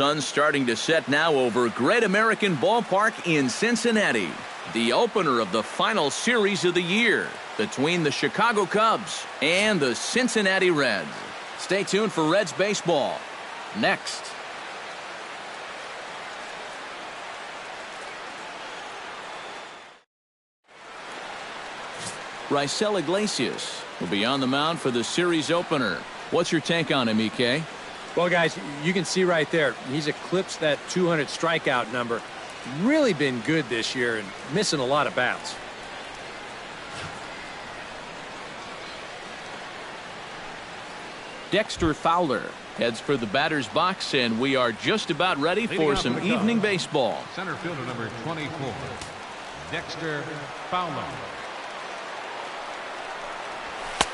sun's starting to set now over Great American Ballpark in Cincinnati. The opener of the final series of the year between the Chicago Cubs and the Cincinnati Reds. Stay tuned for Reds baseball next. Raisel Iglesias will be on the mound for the series opener. What's your take on him, EK? Well, guys, you can see right there, he's eclipsed that 200 strikeout number. Really been good this year and missing a lot of bats. Dexter Fowler heads for the batter's box, and we are just about ready for some evening baseball. Center fielder number 24, Dexter Fowler.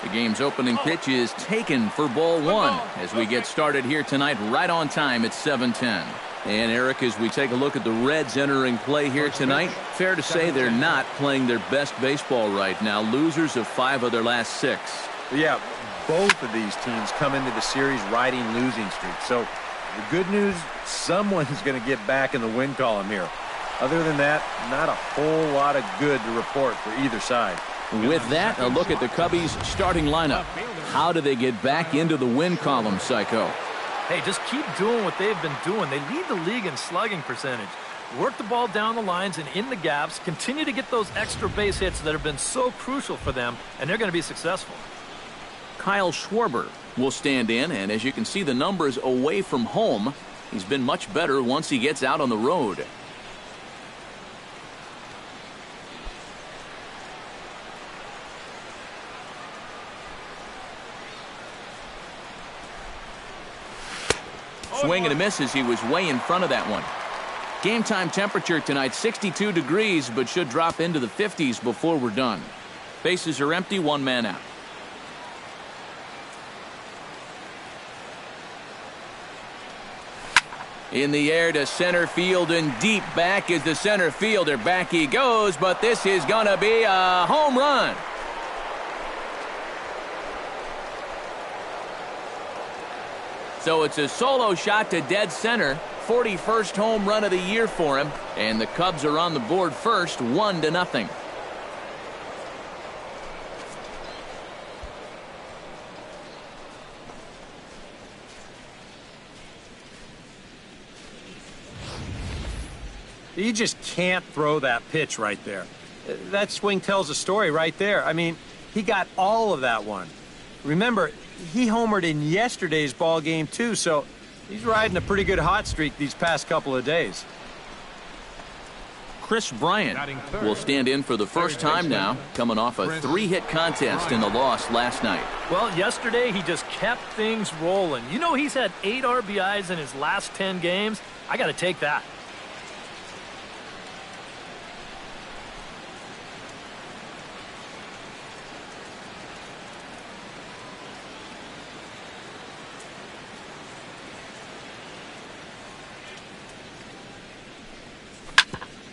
The game's opening pitch is taken for ball one as we get started here tonight right on time at 7:10. And Eric, as we take a look at the Reds entering play here tonight, fair to say they're not playing their best baseball right now. Losers of 5 of their last 6. Yeah, both of these teams come into the series riding losing streaks. So the good news, someone's going to get back in the win column here. Other than that, not a whole lot of good to report for either side. With that, a look at the Cubbies' starting lineup. How do they get back into the win column, Psycho? Hey, just keep doing what they've been doing. They lead the league in slugging percentage. Work the ball down the lines and in the gaps. Continue to get those extra base hits that have been so crucial for them, and they're going to be successful. Kyle Schwarber will stand in, and as you can see the numbers away from home, he's been much better once he gets out on the road. Swing and a miss as he was way in front of that one. Game time temperature tonight 62 degrees, but should drop into the 50s before we're done. Bases are empty, 1 man out. In the air to center field and deep back is the center fielder. Back he goes, but this is gonna be a home run. So it's a solo shot to dead center. 41st home run of the year for him. And the Cubs are on the board first, 1-0. You just can't throw that pitch right there. That swing tells a story right there. I mean, he got all of that one. Remember, he homered in yesterday's ball game too, so he's riding a pretty good hot streak these past couple of days. Chris Bryant will stand in for the first time now, coming off a 3-hit contest in the loss last night. Well, yesterday he just kept things rolling. You know, he's had 8 RBIs in his last 10 games. I got to take that.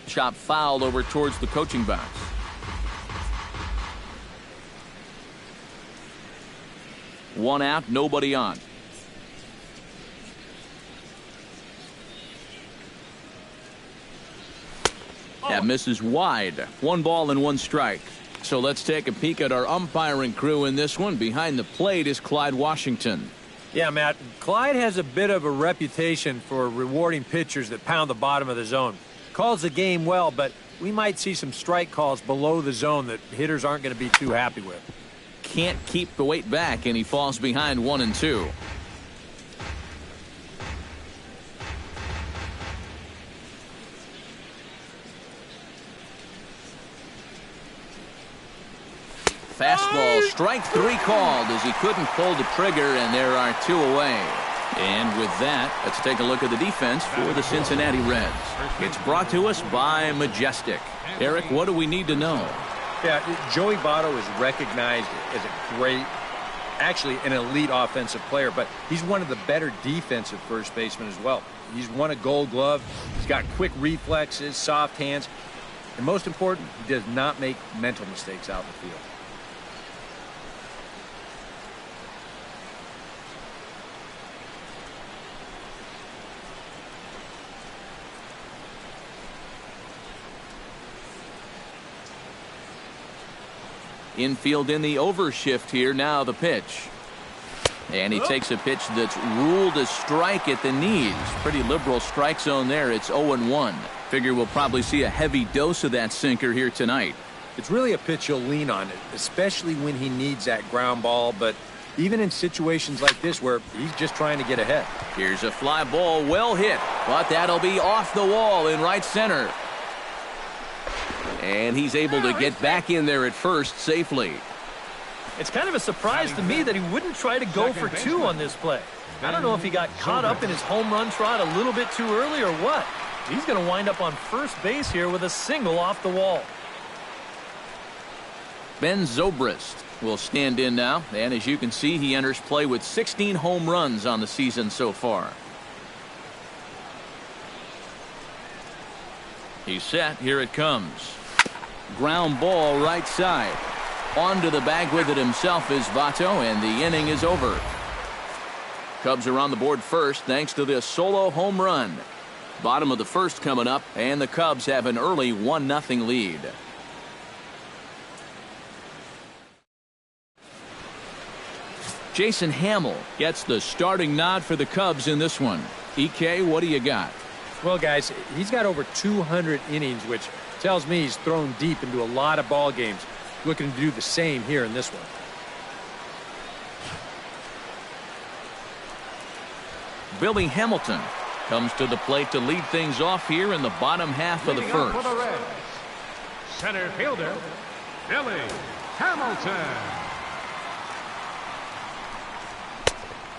Chop fouled over towards the coaching box. One out, nobody on. That misses wide. 1 ball and 1 strike. So let's take a peek at our umpiring crew in this one. Behind the plate is Clyde Washington. Yeah, Matt, Clyde has a bit of a reputation for rewarding pitchers that pound the bottom of the zone. Calls the game well, but we might see some strike calls below the zone that hitters aren't going to be too happy with. Can't keep the weight back, and he falls behind 1-2. Fastball, strike 3 called as he couldn't pull the trigger, and there are 2 away. And with that, let's take a look at the defense for the Cincinnati Reds. It's brought to us by Majestic. Eric, what do we need to know? Yeah, Joey Votto is recognized as a great, actually an elite offensive player, but he's one of the better defensive first basemen as well. He's won a Gold Glove. He's got quick reflexes, soft hands, and most important, he does not make mental mistakes out in the field. Infield in the overshift here. Now the pitch. And he takes a pitch that's ruled a strike at the knees. Pretty liberal strike zone there. It's 0-1. Figure we'll probably see a heavy dose of that sinker here tonight. It's really a pitch you'll lean on, especially when he needs that ground ball. But even in situations like this where he's just trying to get ahead. Here's a fly ball, well hit. But that'll be off the wall in right center. And he's able to get back in there at first safely. It's kind of a surprise to me that he wouldn't try to go for two on this play. I don't know if he got caught up in his home run trot a little bit too early or what. He's going to wind up on first base here with a single off the wall. Ben Zobrist will stand in now. And as you can see, he enters play with 16 home runs on the season so far. He's set. Here it comes. Ground ball right side. Onto the bag with it himself is Votto, and the inning is over. Cubs are on the board first thanks to this solo home run. Bottom of the first coming up, and the Cubs have an early 1-0 lead. Jason Hamill gets the starting nod for the Cubs in this one. EK, what do you got? Well, guys, he's got over 200 innings, which tells me he's thrown deep into a lot of ball games. Looking to do the same here in this one. Billy Hamilton comes to the plate to lead things off here in the bottom half of the first. For the Reds, center fielder, Billy Hamilton.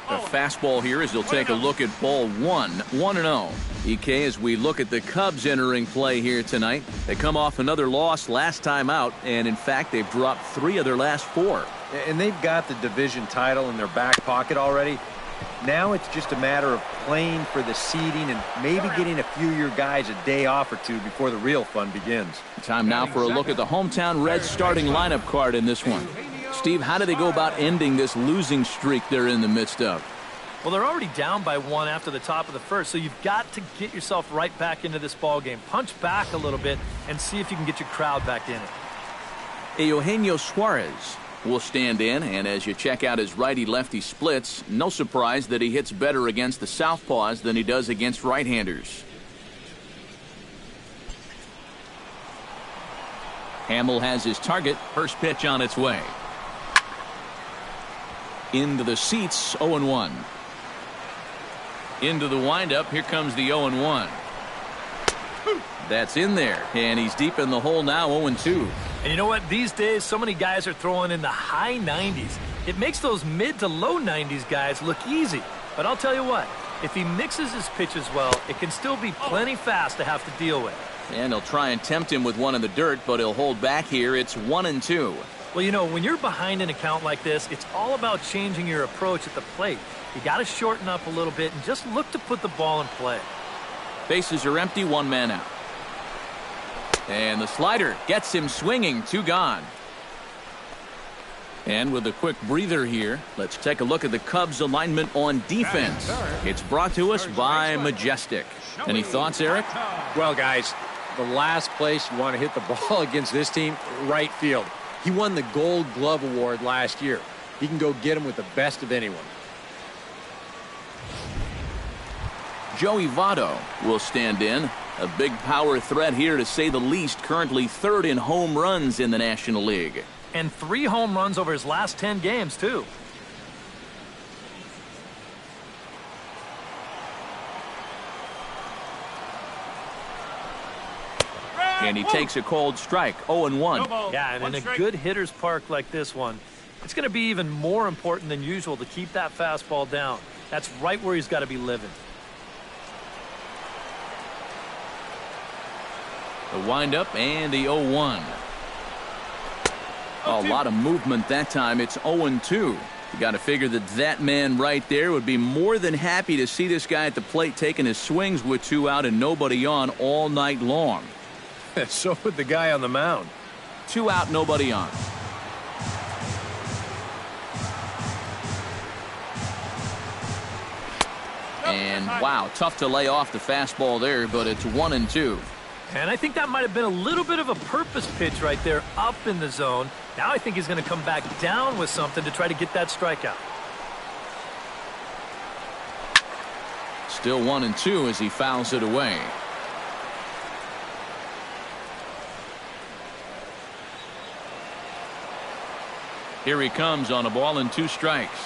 The fastball here as he'll take a look at ball one. 1-0. EK, as we look at the Cubs entering play here tonight, they come off another loss last time out, and in fact they've dropped 3 of their last 4. And they've got the division title in their back pocket already. Now it's just a matter of playing for the seeding and maybe getting a few of your guys a day off or two before the real fun begins. Time now for a look at the hometown Reds starting lineup card in this one. Steve, how do they go about ending this losing streak they're in the midst of? Well, they're already down by 1 after the top of the first, so you've got to get yourself right back into this ball game. Punch back a little bit and see if you can get your crowd back in it. Eugenio Suarez will stand in, and as you check out his righty-lefty splits, no surprise that he hits better against the southpaws than he does against right-handers. Hamill has his target. First pitch on its way. Into the seats, 0-1. Into the windup, here comes the 0-1. That's in there, and he's deep in the hole now, 0-2. And you know what? These days, so many guys are throwing in the high 90s. It makes those mid to low 90s guys look easy. But I'll tell you what, if he mixes his pitches well, it can still be plenty fast to have to deal with. And he'll try and tempt him with one in the dirt, but he'll hold back here. It's 1-2. Well, you know, when you're behind an account like this, it's all about changing your approach at the plate. You got to shorten up a little bit and just look to put the ball in play. Bases are empty, 1 man out. And the slider gets him swinging, 2 gone. And with a quick breather here, let's take a look at the Cubs alignment on defense. It's brought to us by Majestic. Any thoughts, Eric? Well, guys, the last place you want to hit the ball against this team, right field. He won the Gold Glove Award last year. He can go get him with the best of anyone. Joey Votto will stand in. A big power threat here, to say the least. Currently 3rd in home runs in the National League. And 3 home runs over his last 10 games, too. And he takes a cold strike, 0-1. Yeah, and in a good hitter's park like this one, it's going to be even more important than usual to keep that fastball down. That's right where he's got to be living. The windup and the 0-1. A lot of movement that time. It's 0-2. You got to figure that that man right there would be more than happy to see this guy at the plate taking his swings with 2 out and nobody on all night long. So would the guy on the mound. 2 out, nobody on. And wow, tough to lay off the fastball there, but it's 1-2. And I think that might have been a little bit of a purpose pitch right there up in the zone. Now I think he's going to come back down with something to try to get that strikeout. Still 1-2 as he fouls it away. Here he comes on a ball and 2 strikes.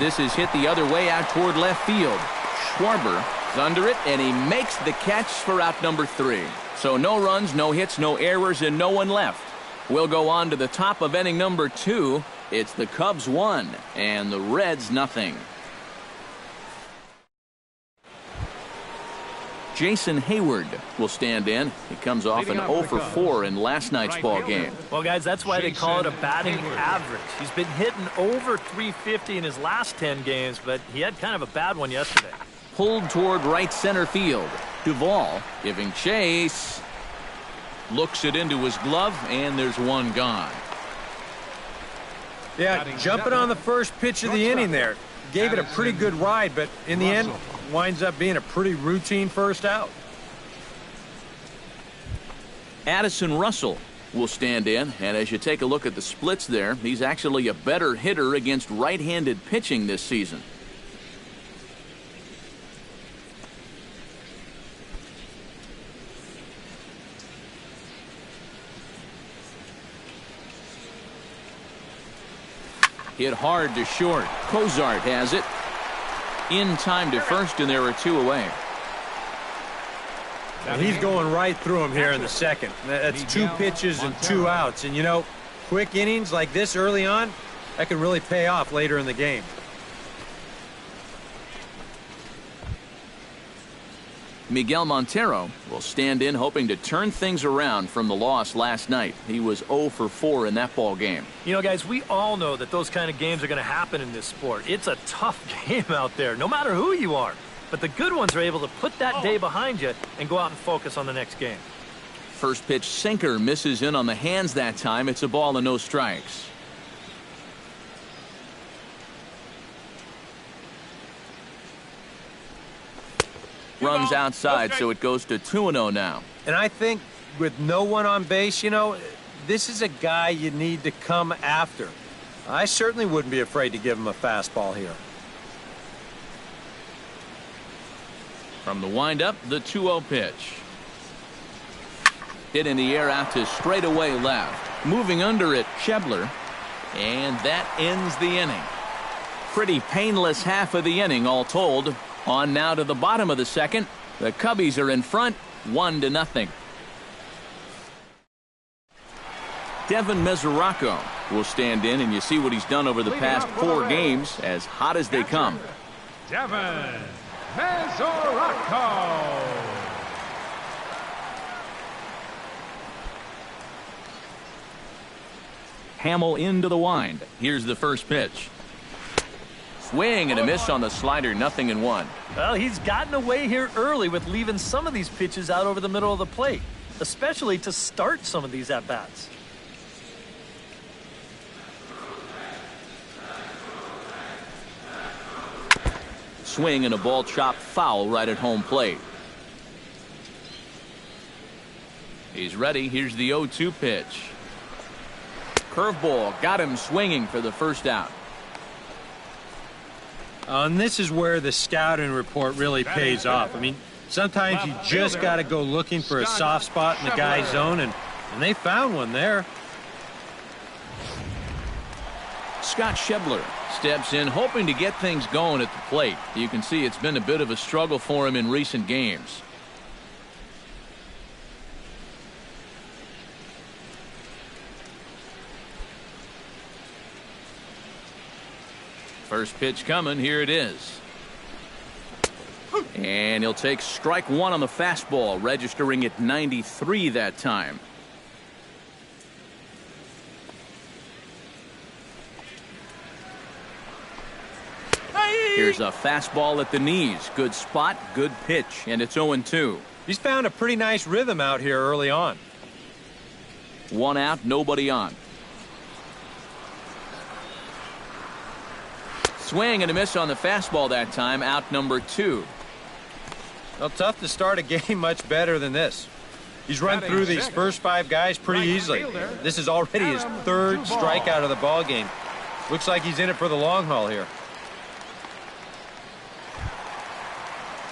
This is hit the other way out toward left field. Schwarber is under it, and he makes the catch for out number 3. So no runs, no hits, no errors, and no one left. We'll go on to the top of inning number 2. It's the Cubs 1 and the Reds nothing. Jason Hayward will stand in. He comes off an 0 for 4 in last night's ball game. Well, guys, that's why they call it a batting average. He's been hitting over 350 in his last 10 games, but he had kind of a bad one yesterday. Pulled toward right center field. Duvall giving chase. Looks it into his glove, and there's one gone. Yeah, jumping on the first pitch of the inning there. Gave it a pretty good ride, but in the end, winds up being a pretty routine first out. Addison Russell will stand in, and as you take a look at the splits there, he's actually a better hitter against right-handed pitching this season. Hit hard to short. Cozart has it. In time to first, and there are 2 away. And he's going right through him here in the second. That's 2 pitches and 2 outs. And, you know, quick innings like this early on, that can really pay off later in the game. Miguel Montero will stand in, hoping to turn things around from the loss last night. He was 0 for 4 in that ball game. You know, guys, we all know that those kind of games are going to happen in this sport. It's a tough game out there, no matter who you are. But the good ones are able to put that day behind you and go out and focus on the next game. First pitch sinker misses in on the hands that time. It's a ball and no strikes. Runs outside, so it goes to 2-0 now. And I think with no one on base, you know, this is a guy you need to come after. I certainly wouldn't be afraid to give him a fastball here. From the windup, the 2-0 pitch. Hit in the air out to straightaway left. Moving under it, Schebler. And that ends the inning. Pretty painless half of the inning, all told. On now to the bottom of the second. The Cubbies are in front, 1-0. Devin Mesoraco will stand in, and you see what he's done over the past 4 games, as hot as they come. Devin Mesoraco. Hamill into the wind. Here's the first pitch. Swing and a miss on the slider, 0-1. Well, he's gotten away here early with leaving some of these pitches out over the middle of the plate, especially to start some of these at-bats. Swing and a ball chopped foul right at home plate. He's ready. Here's the 0-2 pitch. Curveball got him swinging for the first out. And this is where the scouting report really pays off. I mean, sometimes you just got to go looking for a soft spot in the guy's zone, and they found one there. Scott Schebler steps in, hoping to get things going at the plate. You can see it's been a bit of a struggle for him in recent games. First pitch coming. Here it is. And he'll take strike 1 on the fastball, registering at 93 that time. Here's a fastball at the knees. Good spot, good pitch, and it's 0-2. He's found a pretty nice rhythm out here early on. 1 out, nobody on. Swing and a miss on the fastball that time, out number 2. Well, tough to start a game much better than this. He's run through these first 5 guys pretty easily. This is already his 3rd strikeout of the ball game. Looks like he's in it for the long haul here.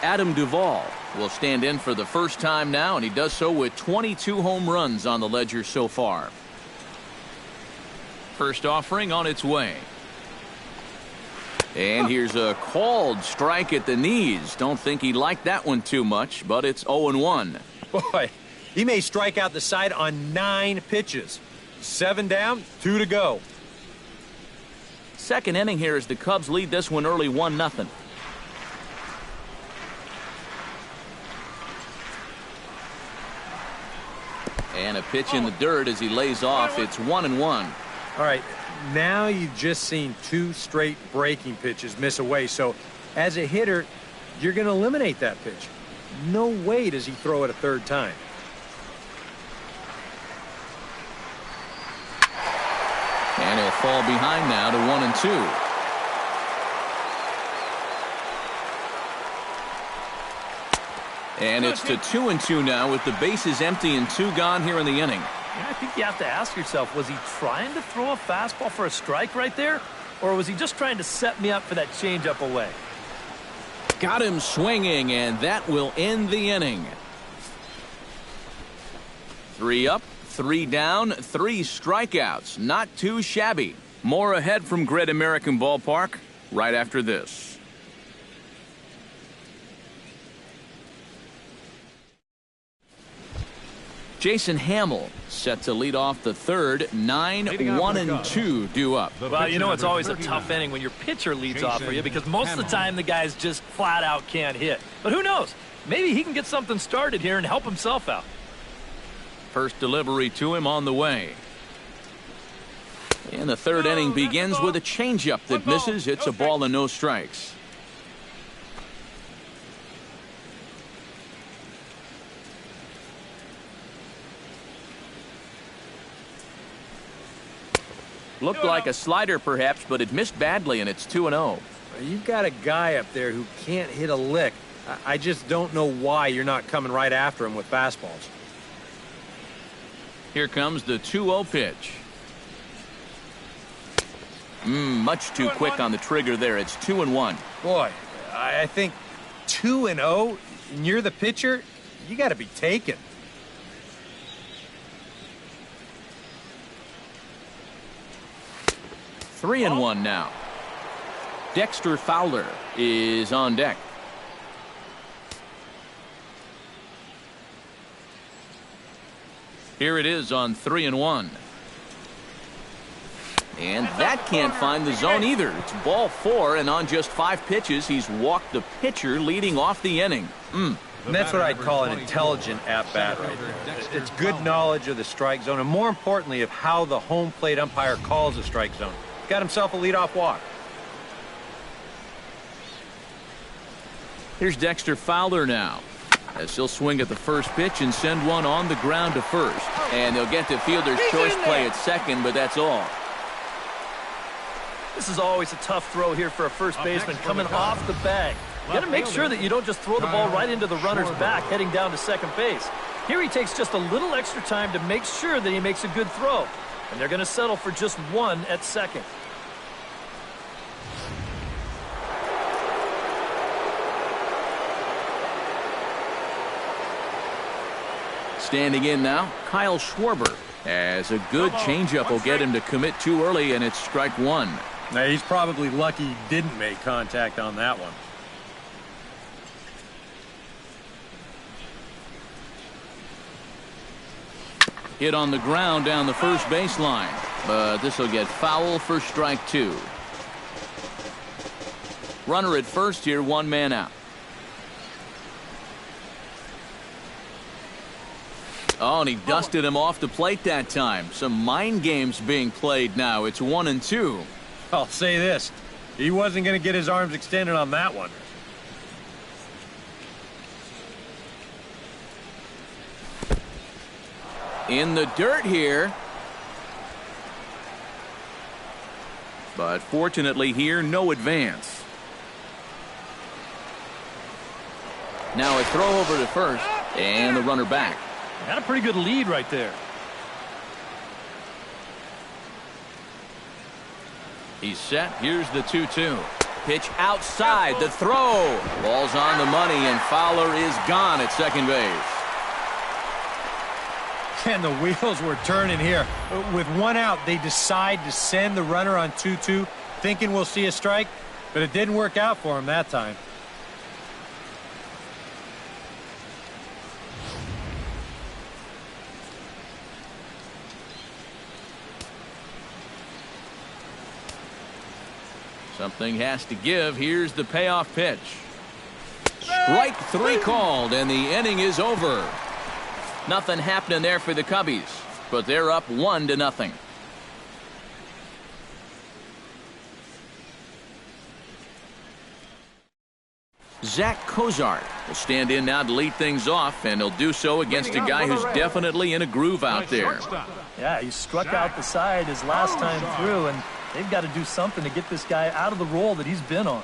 Adam Duvall will stand in for the first time now, and he does so with 22 home runs on the ledger so far. First offering on its way. And here's a called strike at the knees. Don't think he liked that one too much, but it's 0-1. Boy, he may strike out the side on 9 pitches. 7 down, 2 to go. Second inning here as the Cubs lead this one early 1-0. And a pitch in the dirt as he lays off. It's 1-1. All right, now you've just seen 2 straight breaking pitches miss away. So as a hitter, you're going to eliminate that pitch. No way does he throw it a 3rd time. And he'll fall behind now to 1-2. And it's to 2-2 now with the bases empty and 2 gone here in the inning. Yeah, I think you have to ask yourself, was he trying to throw a fastball for a strike right there? Or was he just trying to set me up for that changeup away? Got him swinging, and that will end the inning. 3 up, 3 down, 3 strikeouts. Not too shabby. More ahead from Great American Ballpark right after this. Jason Hamill set to lead off the 3rd. 9-1-2 due up. Well, you know it's always a tough inning when your pitcher leads off for you because most of the time the guys just flat out can't hit. But who knows? Maybe he can get something started here and help himself out. First delivery to him on the way. And the 3rd inning begins with a changeup that misses. It's a ball and no strikes. Looked like a slider perhaps, but it missed badly, and it's 2-0. You've got a guy up there who can't hit a lick. I just don't know why you're not coming right after him with fastballs. Here comes the 2-0 pitch. Much too quick on the trigger there. It's 2-1. Boy, I think 2-0, and you're the pitcher, you got to be taken. Three and 1 now. Dexter Fowler is on deck. Here it is on 3-1. And that can't find the zone either. It's ball 4, and on just 5 pitches, he's walked the pitcher leading off the inning. And that's what I'd call an intelligent at-bat right there. It's good knowledge of the strike zone, and more importantly, of how the home plate umpire calls the strike zone. Got himself a leadoff walk. Here's Dexter Fowler now, as he'll swing at the first pitch and send one on the ground to first. And they'll get to fielder's choice play at second, but that's all. This is always a tough throw here for a first baseman coming off the bag. You got to make sure that you don't just throw the ball right into the runner's back heading down to second base. Here he takes just a little extra time to make sure that he makes a good throw. And they're going to settle for just 1 at second. Standing in now, Kyle Schwarber, as a good changeup will get him to commit too early, and it's strike 1. Now, he's probably lucky he didn't make contact on that one. Hit on the ground down the first baseline, but this will get foul for strike 2. Runner at first here, 1 man out. Oh, and he dusted him off the plate that time. Some mind games being played now. It's 1-2. I'll say this. He wasn't going to get his arms extended on that one. In the dirt here. But fortunately here, no advance. Now a throw over to first, and the runner back. Got a pretty good lead right there. He's set. Here's the 2-2. Pitch outside. The throw. Ball's on the money, and Fowler is gone at second base. And the wheels were turning here. With one out, they decide to send the runner on 2-2, thinking we'll see a strike, but it didn't work out for him that time. Something has to give. Here's the payoff pitch. Strike 3 called, and the inning is over. Nothing happening there for the Cubbies, but they're up 1-0. Zach Cozart will stand in now to lead things off, and he'll do so against a guy who's definitely in a groove out there. Yeah, he struck out the side his last time through, and they've got to do something to get this guy out of the role that he's been on.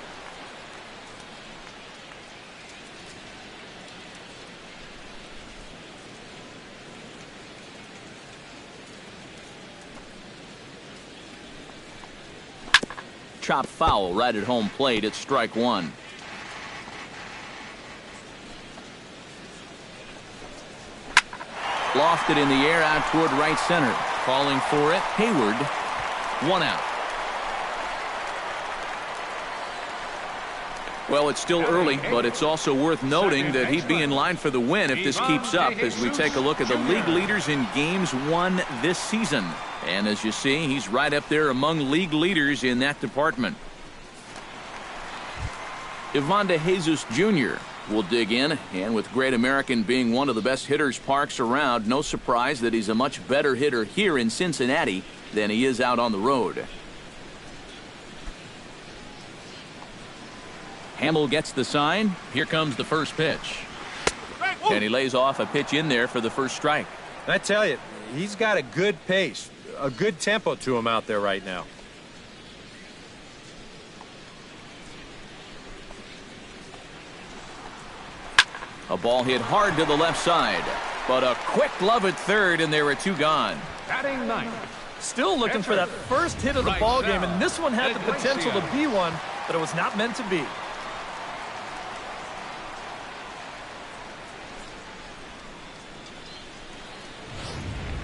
Chop foul right at home plate. It's strike 1. Lofted in the air out toward right center. Calling for it, Hayward. 1 out. Well, it's still early, but it's also worth noting that he'd be in line for the win if this keeps up as we take a look at the league leaders in games won this season. And as you see, he's right up there among league leaders in that department. Ivan De Jesus Jr. will dig in, and with Great American being one of the best hitters parks around, no surprise that he's a much better hitter here in Cincinnati than he is out on the road. Hamill gets the sign. Here comes the first pitch. And he lays off a pitch in there for the first strike. I tell you, he's got a good pace, a good tempo to him out there right now. A ball hit hard to the left side, but a quick glove at third, and there were 2 gone. Batting 9. Still looking for that first hit of the ball game, and this one had the potential to be one, but it was not meant to be.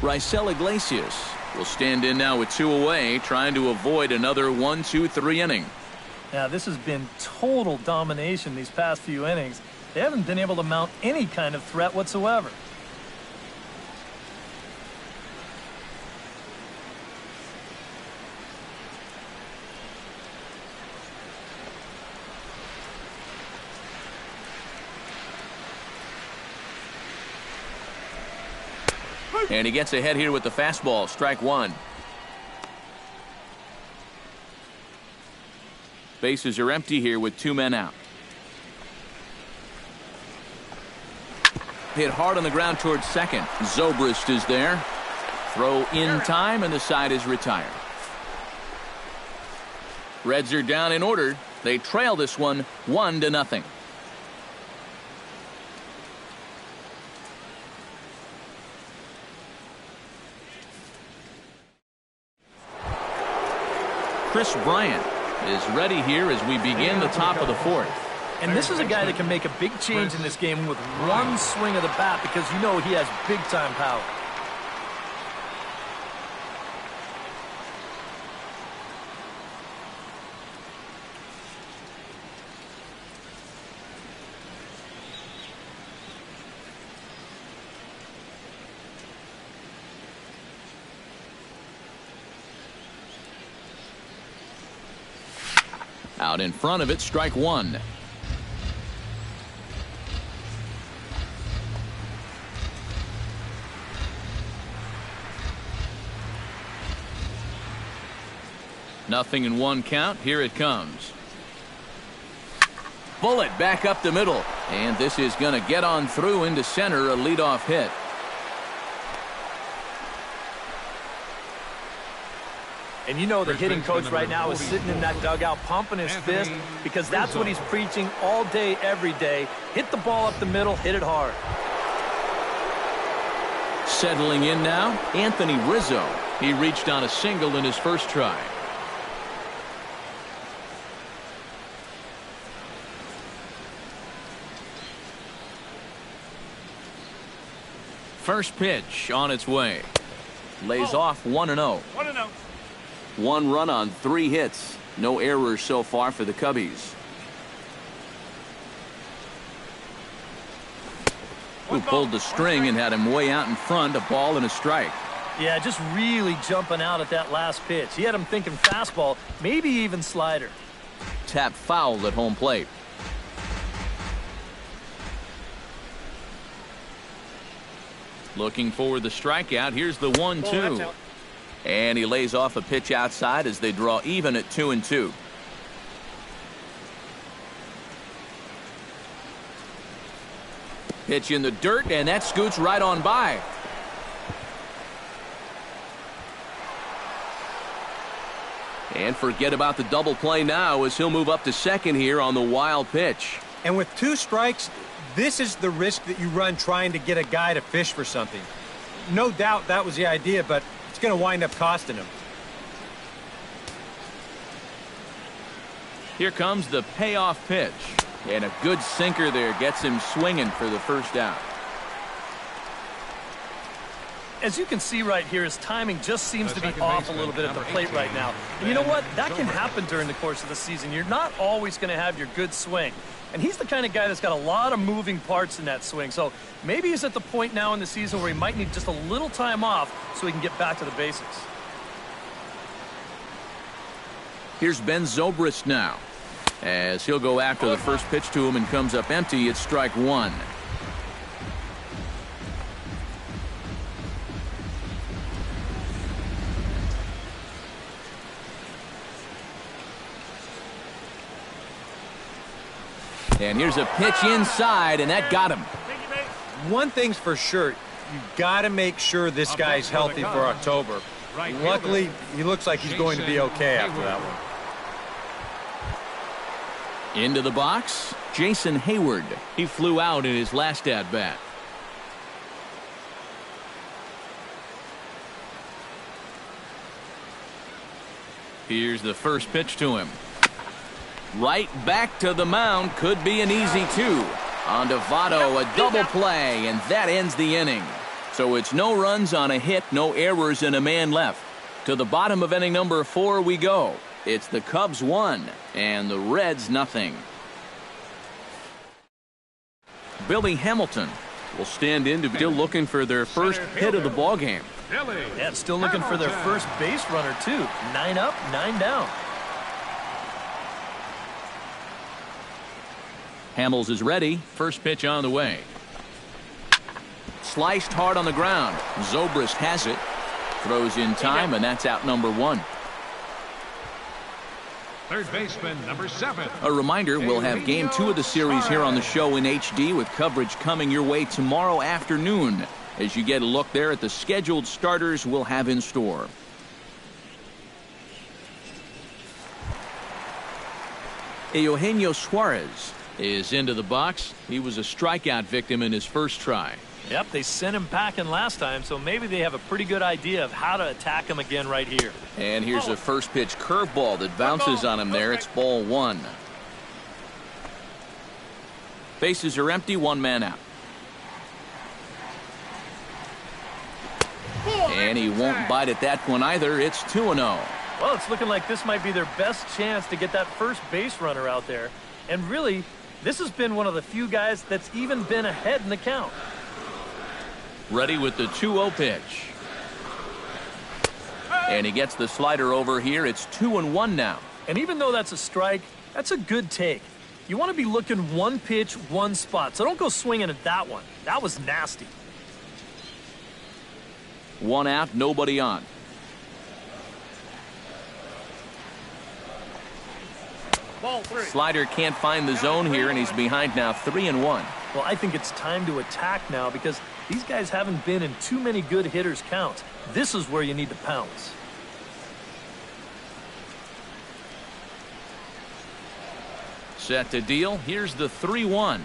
Raisel Iglesias will stand in now with 2 away, trying to avoid another 1-2-3 inning. Now, this has been total domination these past few innings. They haven't been able to mount any kind of threat whatsoever. And he gets ahead here with the fastball, strike 1. Bases are empty here with 2 men out. Hit hard on the ground towards second. Zobrist is there. Throw in time, and the side is retired. Reds are down in order. They trail this one 1-0. Chris Bryant is ready here as we begin the top of the 4th. And this is a guy that can make a big change in this game with one swing of the bat, because you know he has big-time power. Out in front of it, strike 1. Nothing in 1 count. Here it comes. Bullet back up the middle. And this is going to get on through into center, a leadoff hit. And you know the hitting coach right now is sitting in that dugout pumping his fist because that's what he's preaching all day, every day. Hit the ball up the middle, hit it hard. Settling in now, Anthony Rizzo. He reached on a single in his first try. First pitch on its way. Lays off 1-0. 1-0. 1 run on 3 hits. No errors so far for the Cubbies. Who pulled the string and had him way out in front, a ball and a strike. Yeah, just really jumping out at that last pitch. He had him thinking fastball, maybe even slider. Tap fouled at home plate. Looking for the strikeout. Here's the 1-2. And he lays off a pitch outside as they draw even at 2-2. Pitch in the dirt, and that scoots right on by. And forget about the double play now as he'll move up to second here on the wild pitch. And with 2 strikes, this is the risk that you run trying to get a guy to fish for something. No doubt that was the idea, but it's going to wind up costing him. Here comes the payoff pitch. And a good sinker there gets him swinging for the first out. As you can see right here, his timing just seems to be off a little bit at the plate right now. And you know what? That can happen during the course of the season. You're not always going to have your good swing. And he's the kind of guy that's got a lot of moving parts in that swing. So maybe he's at the point now in the season where he might need just a little time off so he can get back to the basics. Here's Ben Zobrist now, as he'll go after the first pitch to him and comes up empty. It's strike 1. And here's a pitch inside, and that got him. One thing's for sure, you've got to make sure this guy's healthy for October. Luckily, he looks like he's going to be okay after that one. Into the box, Jason Hayward. He flew out in his last at-bat. Here's the first pitch to him. Right back to the mound. Could be an easy 2. On to Votto, a double play, and that ends the inning. So it's no runs on a hit, no errors, and a man left. To the bottom of inning number 4 we go. It's the Cubs 1 and the Reds nothing. Billy Hamilton will stand in to still looking for their first hit of the ball game. Yeah, still looking for their first base runner too. 9 up, 9 down. Hamels is ready. First pitch on the way. Sliced hard on the ground. Zobrist has it. Throws in time, and that's out number 1. Third baseman, number 7. A reminder, we'll have Game 2 of the series here on the show in HD with coverage coming your way tomorrow afternoon as you get a look there at the scheduled starters we'll have in store. Eugenio Suarez is into the box. He was a strikeout victim in his first try. Yep, they sent him packing last time, so maybe they have a pretty good idea of how to attack him again right here. And here's a first pitch curveball that bounces on him there. It's ball 1. Bases are empty, 1 man out. And he won't bite at that one either. It's 2-0. Well, it's looking like this might be their best chance to get that first base runner out there. And really, this has been one of the few guys that's even been ahead in the count. Ready with the 2-0 pitch. And he gets the slider over here. It's 2-1 now. And even though that's a strike, that's a good take. You want to be looking one pitch, one spot. So don't go swinging at that one. That was nasty. 1 out, nobody on. Ball 3. Slider can't find the zone here, and he's behind now 3-1. Well, I think it's time to attack now because these guys haven't been in too many good hitters' counts. This is where you need to pounce. Set to deal. Here's the 3-1.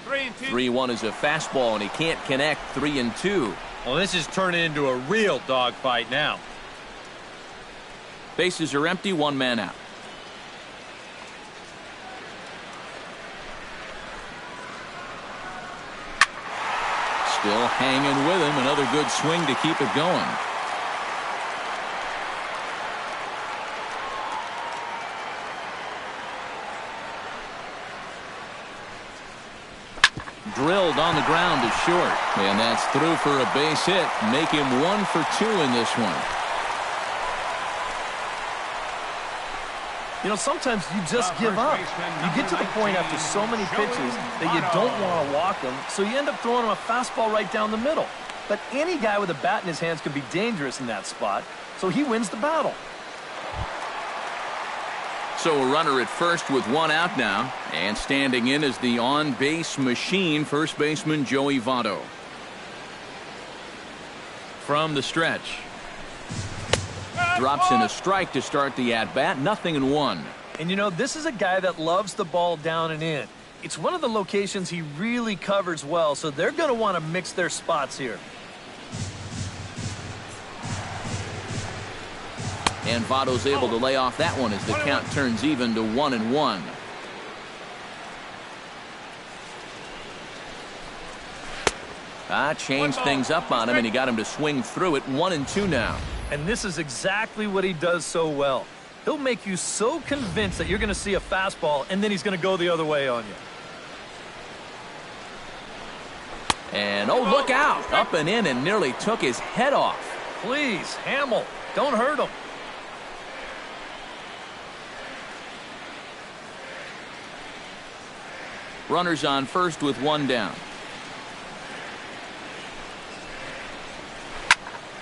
3-2. 3-1 is a fastball, and he can't connect. 3-2. Well, this is turning into a real dogfight now. Bases are empty. One man out. Still hanging with him. Another good swing to keep it going. Drilled on the ground to short. And that's through for a base hit. Make him 1 for 2 in this one. You know, sometimes you just give up. You get to the point after so many pitches that you don't want to walk them, so you end up throwing him a fastball right down the middle. But any guy with a bat in his hands can be dangerous in that spot, so he wins the battle. So a runner at first with one out now, and standing in is the on-base machine, first baseman Joey Votto. From the stretch. Drops in a strike to start the at-bat. 0-1. And you know, this is a guy that loves the ball down and in. It's one of the locations he really covers well, so they're going to want to mix their spots here. And Votto's able to lay off that one as the count turns even to 1-1. Changed things up on him, and he got him to swing through it. 1-2 now. And this is exactly what he does so well. He'll make you so convinced that you're going to see a fastball, and then he's going to go the other way on you. And, oh, look out. Up and in and nearly took his head off. Please, Hamill, don't hurt him. Runners on first with one down.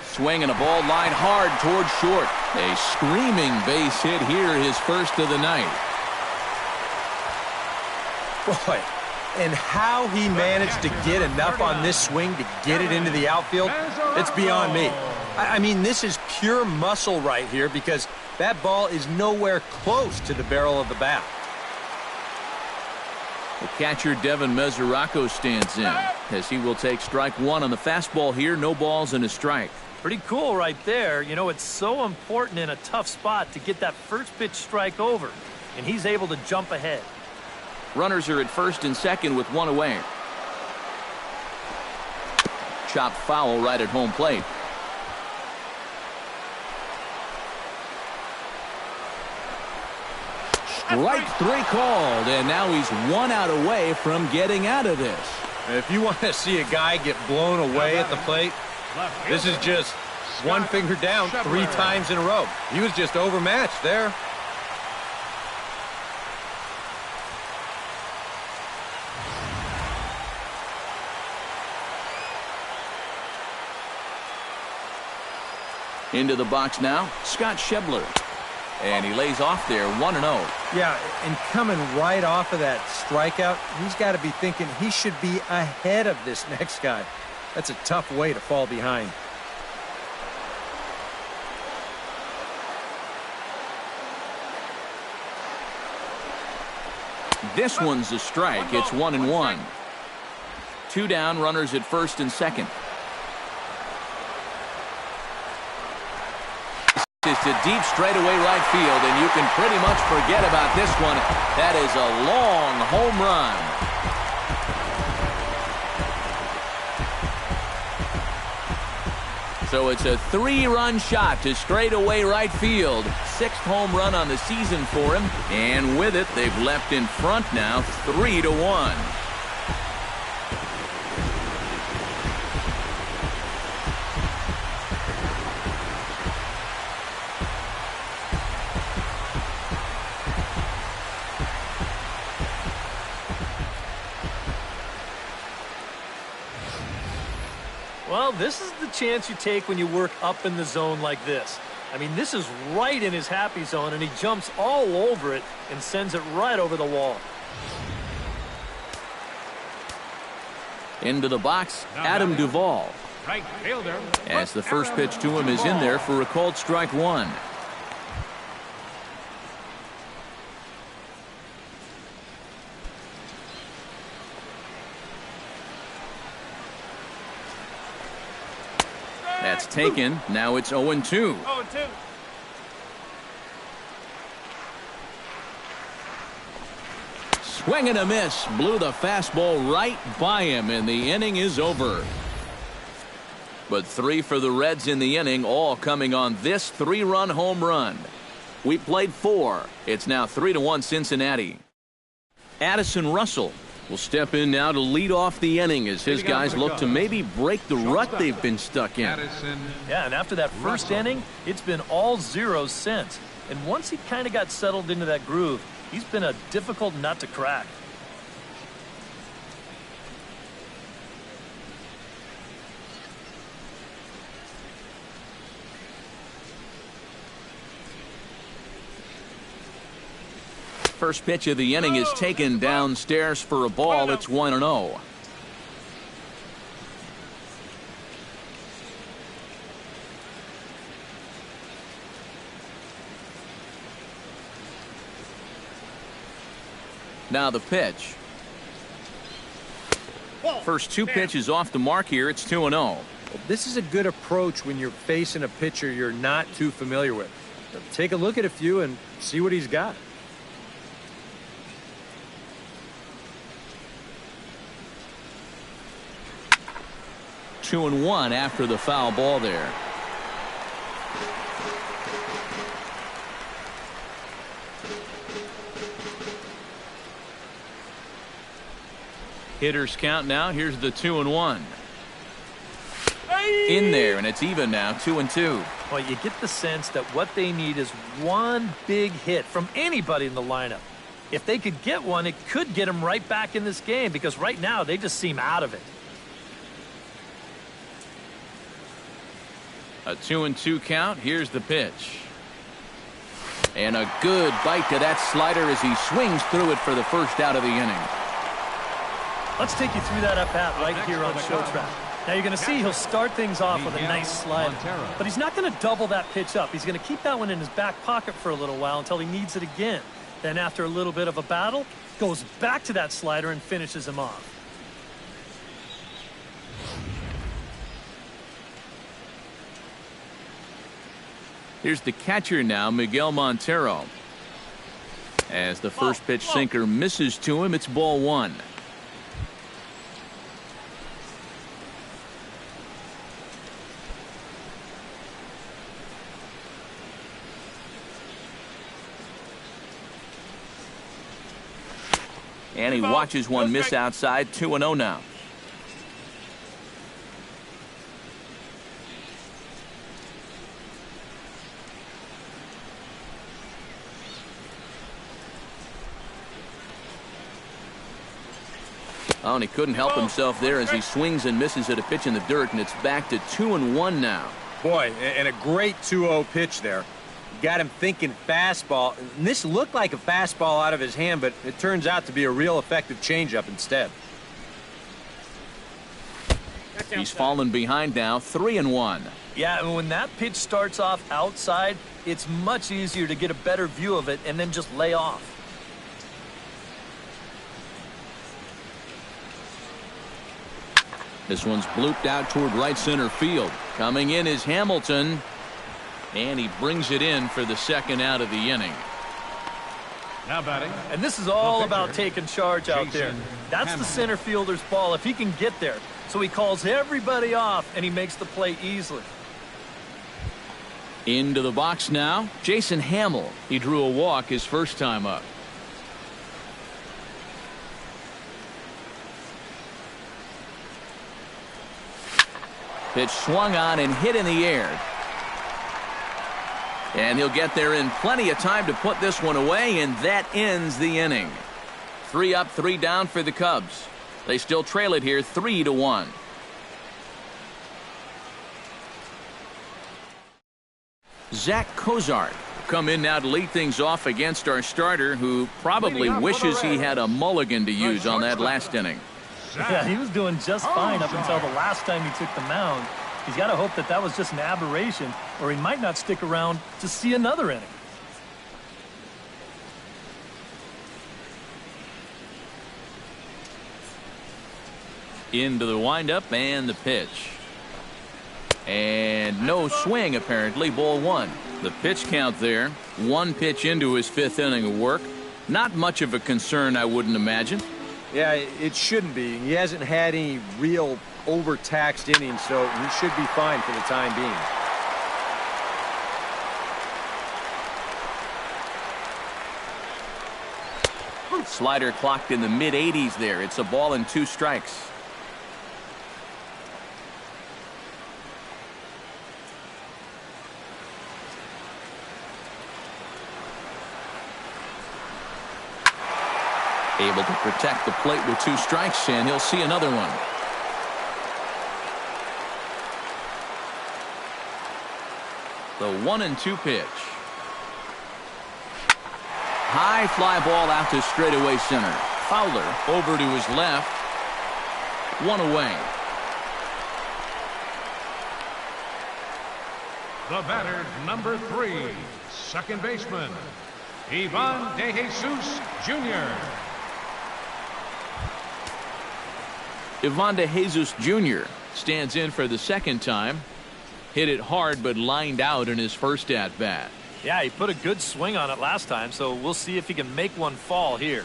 Swing and a ball lined hard toward short. A screaming base hit here, his first of the night. Boy, and how he managed to get enough on this swing to get it into the outfield, it's beyond me. I mean, this is pure muscle right here because that ball is nowhere close to the barrel of the bat. The catcher Devin Mesoraco stands in as he will take strike one on the fastball here. No balls and a strike. Pretty cool right there. You know, it's so important in a tough spot to get that first pitch strike over, and he's able to jump ahead. Runners are at first and second with one away. Chopped foul right at home plate. Strike three called, and now he's 1 out away from getting out of this. If you want to see a guy get blown away at the plate, this is just one finger down 3 times in a row. He was just overmatched there. Into the box now, Scott Schebler. And he lays off there, 1-0. Yeah, and coming right off of that strikeout, he's got to be thinking he should be ahead of this next guy. That's a tough way to fall behind. This one's a strike. It's 1-1. 2 down, runners at first and second. Is to deep straightaway right field, and you can pretty much forget about this one. That is a long home run. So it's a 3-run shot to straightaway right field. 6th home run on the season for him, and with it they've left in front now 3-1. Well, this is the chance you take when you work up in the zone like this. I mean, this is right in his happy zone, and he jumps all over it and sends it right over the wall. Into the box, Adam Duvall. Right fielder. As the first pitch to him is in there for a called strike one. That's taken. Now it's 0-2. 0-2. Swing and a miss. Blew the fastball right by him, and the inning is over. But 3 for the Reds in the inning, all coming on this 3-run home run. We played 4. It's now 3-1 Cincinnati. Addison Russell will step in now to lead off the inning as his guys look to maybe break the rut they've been stuck in. Yeah, and after that first inning, it's been all zeros since. And once he kind of got settled into that groove, he's been a difficult nut to crack. First pitch of the inning is taken downstairs for a ball. It's 1-0. Now the pitch. First 2 pitches off the mark here. It's 2-0. This is a good approach when you're facing a pitcher you're not too familiar with. Take a look at a few and see what he's got. Two and 1 after the foul ball there. Hitters count now. Here's the 2-1. In there, and it's even now, 2-2. Well, you get the sense that what they need is one big hit from anybody in the lineup. If they could get one, it could get them right back in this game, because right now they just seem out of it. A 2-2 count. Here's the pitch. And a good bite to that slider as he swings through it for the first out of the inning. Let's take you through that at-bat right here on Show Track. Now you're going to see he'll start things off with a nice slider. But he's not going to double that pitch up. He's going to keep that one in his back pocket for a little while until he needs it again. Then after a little bit of a battle, goes back to that slider and finishes him off. Here's the catcher now, Miguel Montero. As the first pitch sinker misses to him, it's ball 1. And he watches one miss outside. 2-0 now. Oh, and he couldn't help himself there as he swings and misses at a pitch in the dirt, and it's back to 2-1 now. Boy, and a great 2-0 pitch there. Got him thinking fastball. And this looked like a fastball out of his hand, but it turns out to be a real effective changeup instead. He's fallen behind now, 3-1. Yeah, and when that pitch starts off outside, it's much easier to get a better view of it and then just lay off. This one's blooped out toward right center field. Coming in is Hamilton. And he brings it in for the second out of the inning. Now batting. And this is all about taking charge out there. That's the center fielder's ball if he can get there. So he calls everybody off and he makes the play easily. Into the box now, Jason Hamill. He drew a walk his first time up. Pitch swung on and hit in the air. And he'll get there in plenty of time to put this one away, and that ends the inning. 3 up, 3 down for the Cubs. They still trail it here 3-1. Zach Cozart will come in now to lead things off against our starter, who probably wishes he had a mulligan to use on that last inning. Yeah, he was doing just fine up until the last time he took the mound. He's got to hope that that was just an aberration, or he might not stick around to see another inning. Into the windup and the pitch. And no swing, apparently. Ball one. The pitch count there. One pitch into his fifth inning of work. Not much of a concern, I wouldn't imagine. Yeah, it shouldn't be. He hasn't had any real overtaxed innings, so he should be fine for the time being. Slider clocked in the mid-80s there. It's a ball and 2 strikes. Able to protect the plate with 2 strikes, and he'll see another one. The 1-2 pitch. High fly ball out to straightaway center. Fowler over to his left. 1 away. The batter, number 3, second baseman, Ivan De Jesus Jr. Ivan De Jesus Jr. stands in for the second time. Hit it hard but lined out in his first at-bat. Yeah, he put a good swing on it last time, so we'll see if he can make one fall here.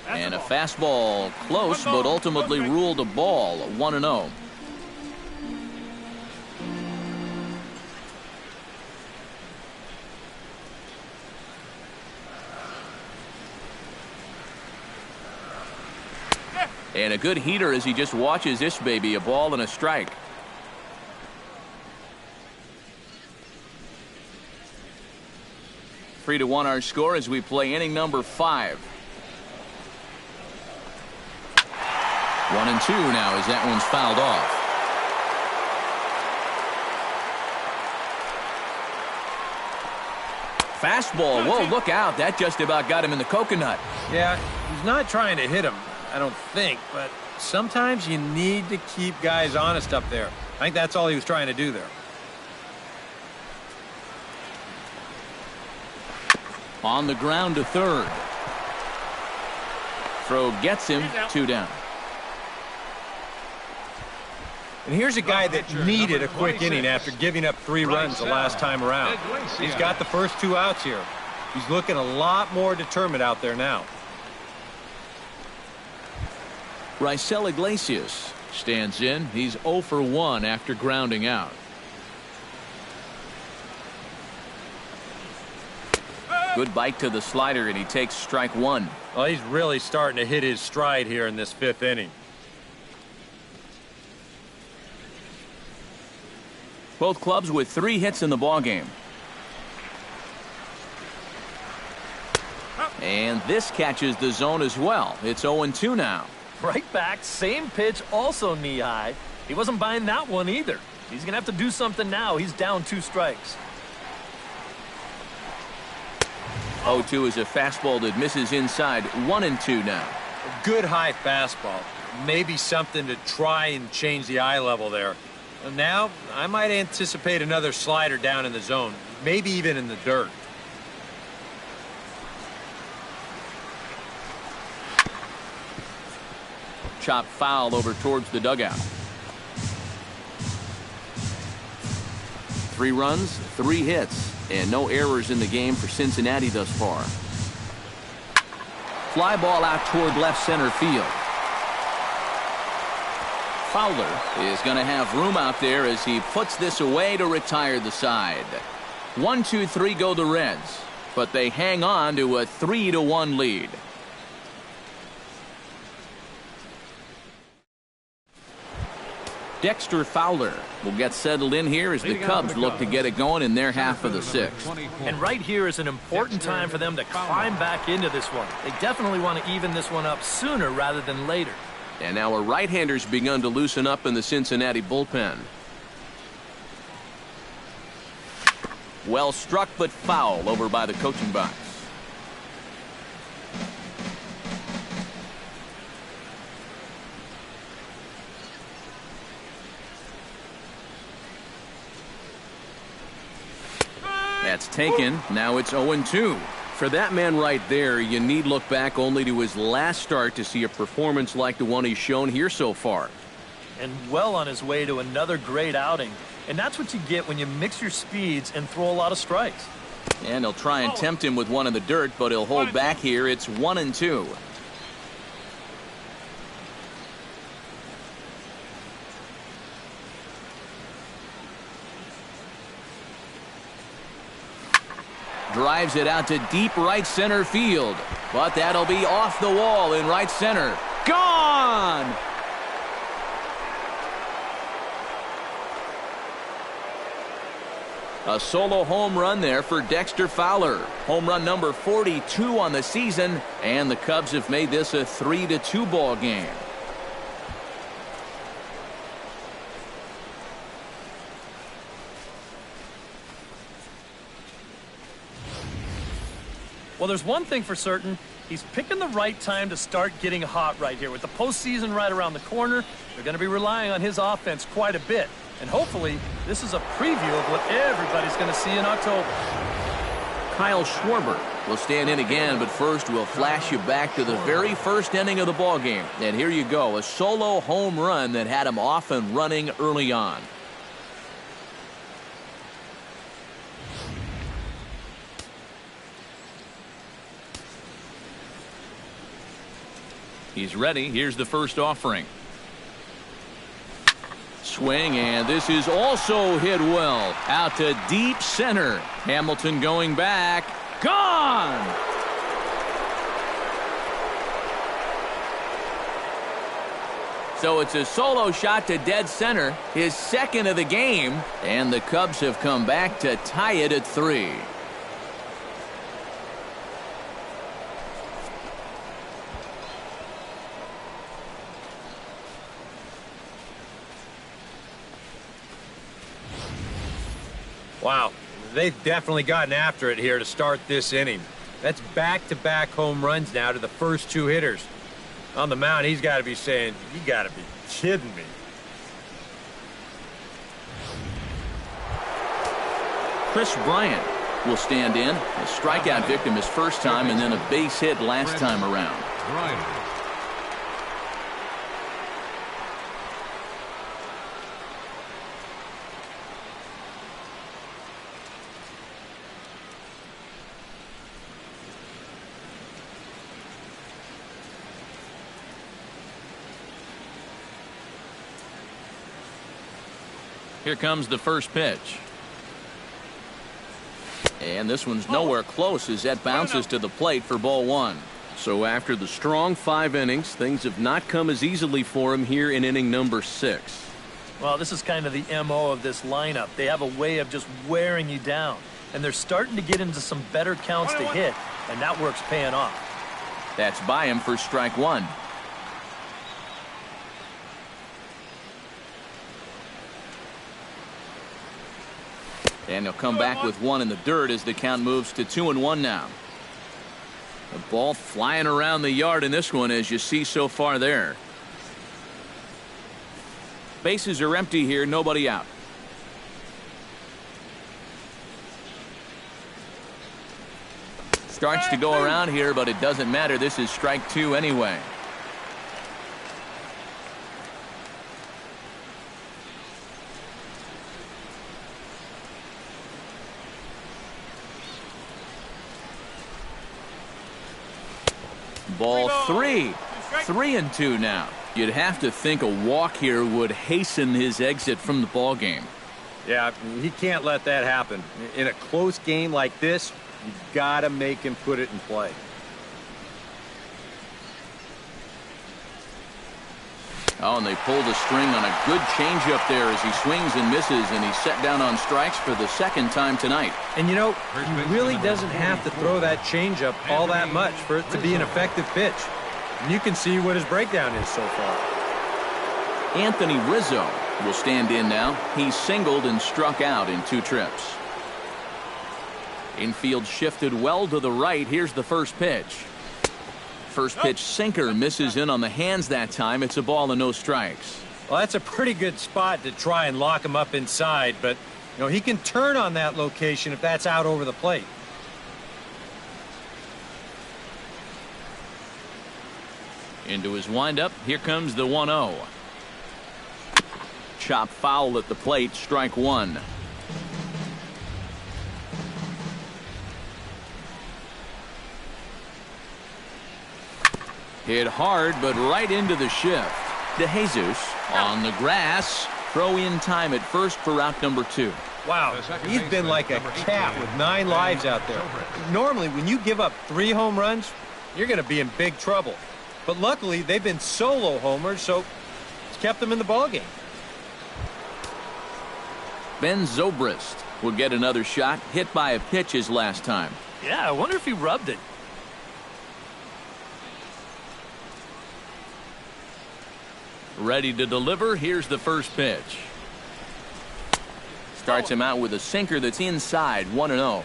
And a fastball close, but ultimately ruled a ball. 1-0. And a good heater as he just watches this baby. A ball and a strike. Three to 1 our score as we play inning number 5. 1-2 now as that one's fouled off. Fastball. Whoa, look out. That just about got him in the coconut. Yeah, he's not trying to hit him, I don't think, but sometimes you need to keep guys honest up there. I think that's all he was trying to do there. On the ground to third. Throw gets him. 2 down. And here's a guy that needed a quick inning after giving up 3 runs the last time around. He's got the first 2 outs here. He's looking a lot more determined out there now. Raisel Iglesias stands in. He's 0 for 1 after grounding out. Good bite to the slider, and he takes strike 1. Well, he's really starting to hit his stride here in this 5th inning. Both clubs with 3 hits in the ballgame. And this catches the zone as well. It's 0-2 now. Right back, same pitch, also knee high. He wasn't buying that one either. He's going to have to do something now. He's down 2 strikes. 0-2 is a fastball that misses inside. 1-2 now. A good high fastball. Maybe something to try and change the eye level there. Now, I might anticipate another slider down in the zone, maybe even in the dirt. Chop foul over towards the dugout. 3 runs, 3 hits, and no errors in the game for Cincinnati thus far. Fly ball out toward left center field. Fowler is going to have room out there as he puts this away to retire the side. 1-2-3 go the Reds, but they hang on to a 3-1 lead. Dexter Fowler will get settled in here as the Cubs look to get it going in their half of the 6th. And right here is an important time for them to climb back into this one. They definitely want to even this one up sooner rather than later. And now a right-hander's begun to loosen up in the Cincinnati bullpen. Well struck, but foul over by the coaching box. That's taken. Now it's 0-2. For that man right there, you need look back only to his last start to see a performance like the one he's shown here so far. and well on his way to another great outing. And that's what you get when you mix your speeds and throw a lot of strikes. And he'll try and tempt him with one in the dirt, but he'll hold back here. It's 1-2. Drives it out to deep right center field, but that'll be off the wall in right center. Gone! A solo home run there for Dexter Fowler. Home run number 42 on the season, and the Cubs have made this a 3-2 ball game. Well, there's one thing for certain. He's picking the right time to start getting hot right here. With the postseason right around the corner, they're going to be relying on his offense quite a bit. And hopefully, this is a preview of what everybody's going to see in October. Kyle Schwarber will stand in again, but first we'll flash you back to the very first inning of the ball game. And here you go, a solo home run that had him off and running early on. He's ready. Here's the first offering. Swing, and this is also hit well. Out to deep center. Hamilton going back. Gone! So it's a solo shot to dead center, his second of the game, and the Cubs have come back to tie it at 3. Wow, they've definitely gotten after it here to start this inning. That's back-to-back home runs now to the first 2 hitters. On the mound, he's got to be saying, you got to be kidding me. Chris Bryant will stand in. A strikeout victim his first time, and then a base hit last time around. Bryant. Here comes the first pitch. And this one's nowhere close as that bounces to the plate for ball 1. So after the strong 5 innings, things have not come as easily for him here in inning number 6. Well, this is kind of the MO of this lineup. They have a way of just wearing you down. And they're starting to get into some better counts to hit, and that work's paying off. That's by him for strike 1. And he'll come back with one in the dirt as the count moves to 2-1 now. The ball flying around the yard in this one, as you see so far there. Bases are empty here, nobody out. Starts to go around here, but it doesn't matter. This is strike 2 anyway. Ball 3. 3-2 now. You'd have to think a walk here would hasten his exit from the ball game. Yeah, he can't let that happen. In a close game like this, you've got to make him put it in play. Oh, and they pulled a string on a good changeup there as he swings and misses, and he's set down on strikes for the second time tonight. And you know, he really doesn't have to throw that changeup all that much for it to be an effective pitch. And you can see what his breakdown is so far. Anthony Rizzo will stand in now. He's singled and struck out in 2 trips. Infield shifted well to the right. Here's the first pitch. First pitch sinker misses in on the hands that time. It's a ball and no strikes. Well, that's a pretty good spot to try and lock him up inside, but you know, he can turn on that location if that's out over the plate. Into his windup. Here comes the 1-0. Chop foul at the plate, strike one. Hit hard, but right into the shift. DeJesus on the grass. Throw in time at first for out number 2. Wow, he's been like a cat with 9 lives out there. Normally, when you give up 3 home runs, you're going to be in big trouble. But luckily, they've been solo homers, so it's kept them in the ballgame. Ben Zobrist will get another shot, hit by a pitch his last time. Yeah, I wonder if he rubbed it. Ready to deliver. Here's the first pitch. Starts him out with a sinker that's inside, 1-0.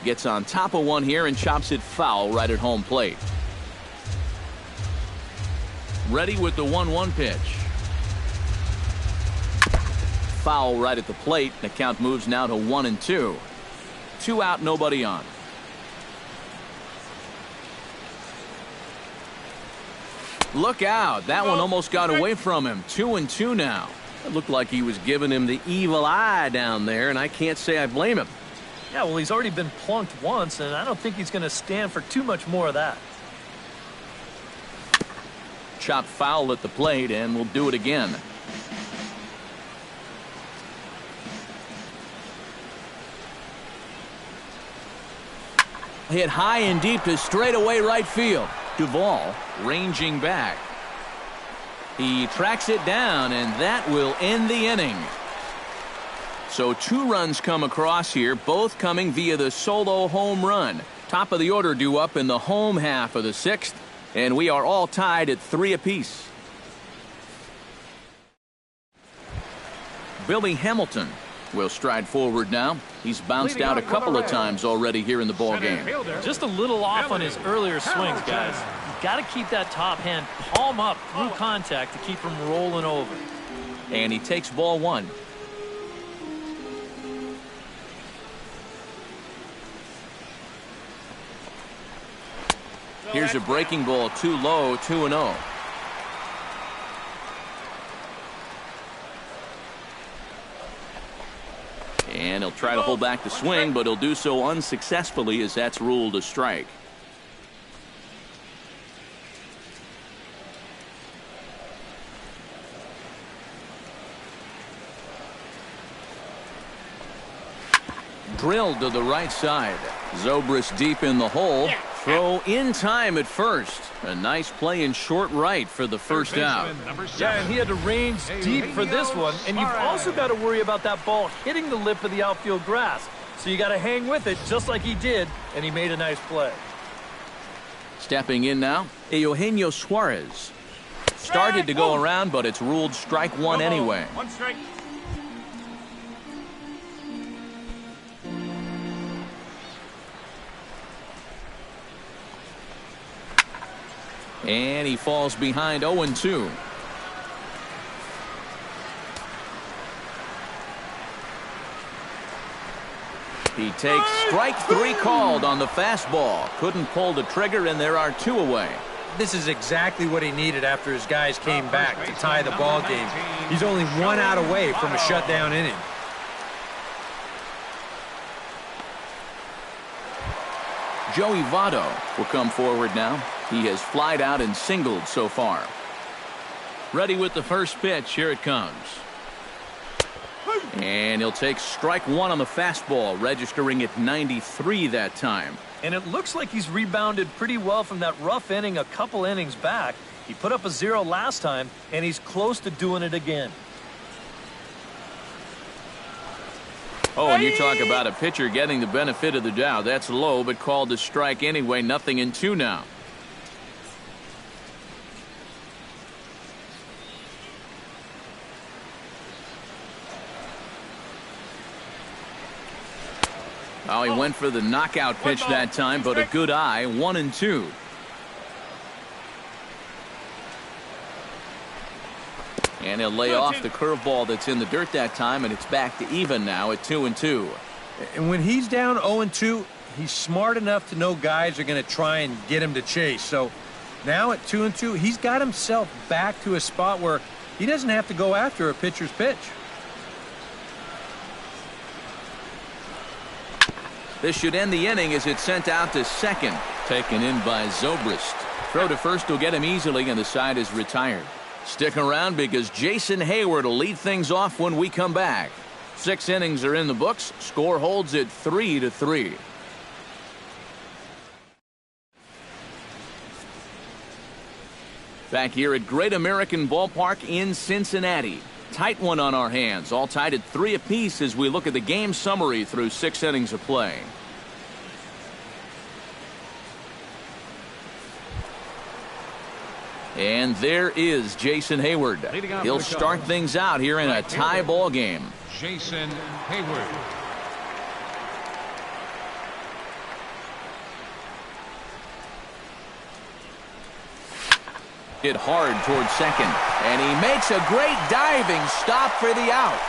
Gets on top of one here and chops it foul right at home plate. Ready with the 1-1 pitch. Foul right at the plate. The count moves now to 1-2. 2 out, nobody on. Look out. That one almost got away from him. 2-2 now. It looked like he was giving him the evil eye down there, and I can't say I blame him. Yeah, well, he's already been plunked once, and I don't think he's going to stand for too much more of that. Chop foul at the plate, and we'll do it again. Hit high and deep to straightaway right field. Duvall ranging back. He tracks it down, and that will end the inning. So 2 runs come across here, both coming via the solo home run. Top of the order due up in the home half of the 6th, and we are all tied at 3 apiece. Billy Hamilton will stride forward now. He's bounced out a couple of times already here in the ball game. Just a little off on his earlier swings, guys. You've got to keep that top hand palm up through contact to keep him rolling over. And he takes ball 1. Here's a breaking ball, too low, 2-0. And he'll try to hold back the swing, but he'll do so unsuccessfully as that's ruled a strike. Drilled to the right side. Zobrist deep in the hole. Throw in time at first. A nice play in short right for the first out. Yeah, and he had to range deep for this one. And you've also got to worry about that ball hitting the lip of the outfield grass. So you got to hang with it just like he did, and he made a nice play. Stepping in now, Eugenio Suarez. Started to go around, but it's ruled strike 1 anyway. 1 strike. And he falls behind 0-2. He takes strike 3 called on the fastball. Couldn't pull the trigger, and there are 2 away. This is exactly what he needed after his guys came back to tie the ball game. He's only 1 out away from a shutdown inning. Joey Votto will come forward now. He has flied out and singled so far. Ready with the first pitch. Here it comes. And he'll take strike 1 on the fastball, registering at 93 that time. And it looks like he's rebounded pretty well from that rough inning a couple innings back. He put up a 0 last time, and he's close to doing it again. Oh, and you talk about a pitcher getting the benefit of the doubt. That's low, but called a strike anyway. 0-2 now. Oh, he went for the knockout pitch that time, but a good eye. 1-2. And he'll lay off the curveball that's in the dirt that time, and it's back to even now at 2-2. And when he's down 0-2, he's smart enough to know guys are going to try and get him to chase. So now at 2-2, he's got himself back to a spot where he doesn't have to go after a pitcher's pitch. This should end the inning as it's sent out to second. Taken in by Zobrist. Throw to first will get him easily, and the side is retired. Stick around because Jason Hayward will lead things off when we come back. 6 innings are in the books. Score holds at 3-3. Back here at Great American Ballpark in Cincinnati. Tight one on our hands. All tied at 3 apiece as we look at the game summary through 6 innings of play. And there is Jason Hayward. He'll start things out here in a tie ball game. Jason Hayward. Hit hard towards second, and he makes a great diving stop for the out.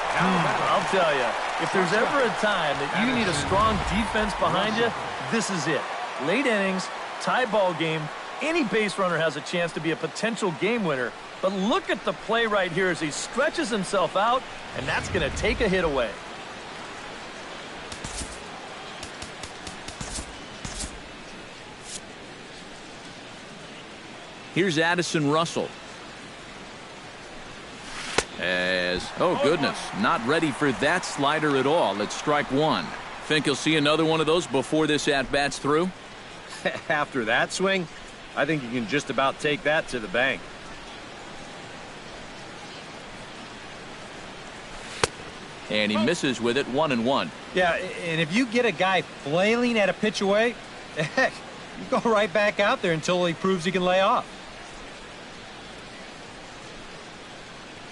I'll tell you, if there's ever a time that you need a strong defense behind you, this is it. Late innings, tie ball game, any base runner has a chance to be a potential game winner. But look at the play right here as he stretches himself out, and that's going to take a hit away. Here's Addison Russell. Oh goodness, not ready for that slider at all. It's strike one. Think you'll see another one of those before this at-bat's through? After that swing, I think you can just about take that to the bank. And he misses with it, 1-1. Yeah, and if you get a guy flailing at a pitch away, heck, you go right back out there until he proves he can lay off.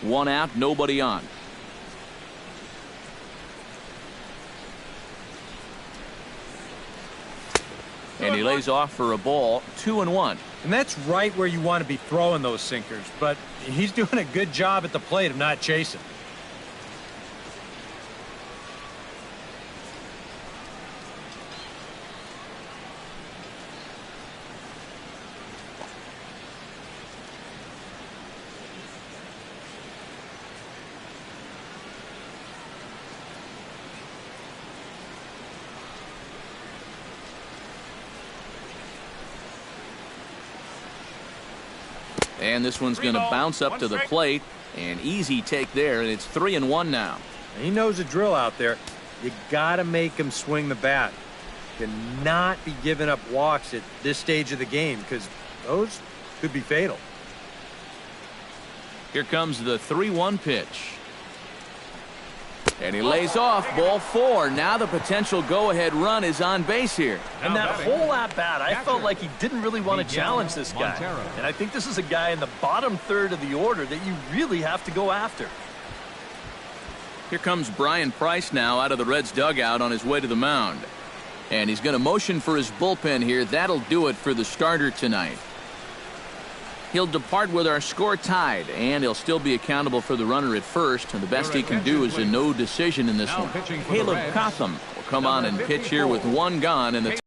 1 out, nobody on. And he lays off for a ball, 2-1. And that's right where you want to be throwing those sinkers, but he's doing a good job at the plate of not chasing. And this one's going to bounce up to the plate. An easy take there, and it's 3-1 now. He knows the drill out there. You got to make him swing the bat. Cannot be giving up walks at this stage of the game because those could be fatal. Here comes the 3-1 pitch. And he lays off, ball 4. Now the potential go-ahead run is on base here. And that whole at-bat, I felt like he didn't really want to challenge this guy. And I think this is a guy in the bottom third of the order that you really have to go after. Here comes Brian Price now out of the Reds dugout on his way to the mound. And he's going to motion for his bullpen here. That'll do it for the starter tonight. He'll depart with our score tied, and he'll still be accountable for the runner at first. And the best he can do is a no decision in this one. Caleb Cotham will come on and pitch here with 1 gone in the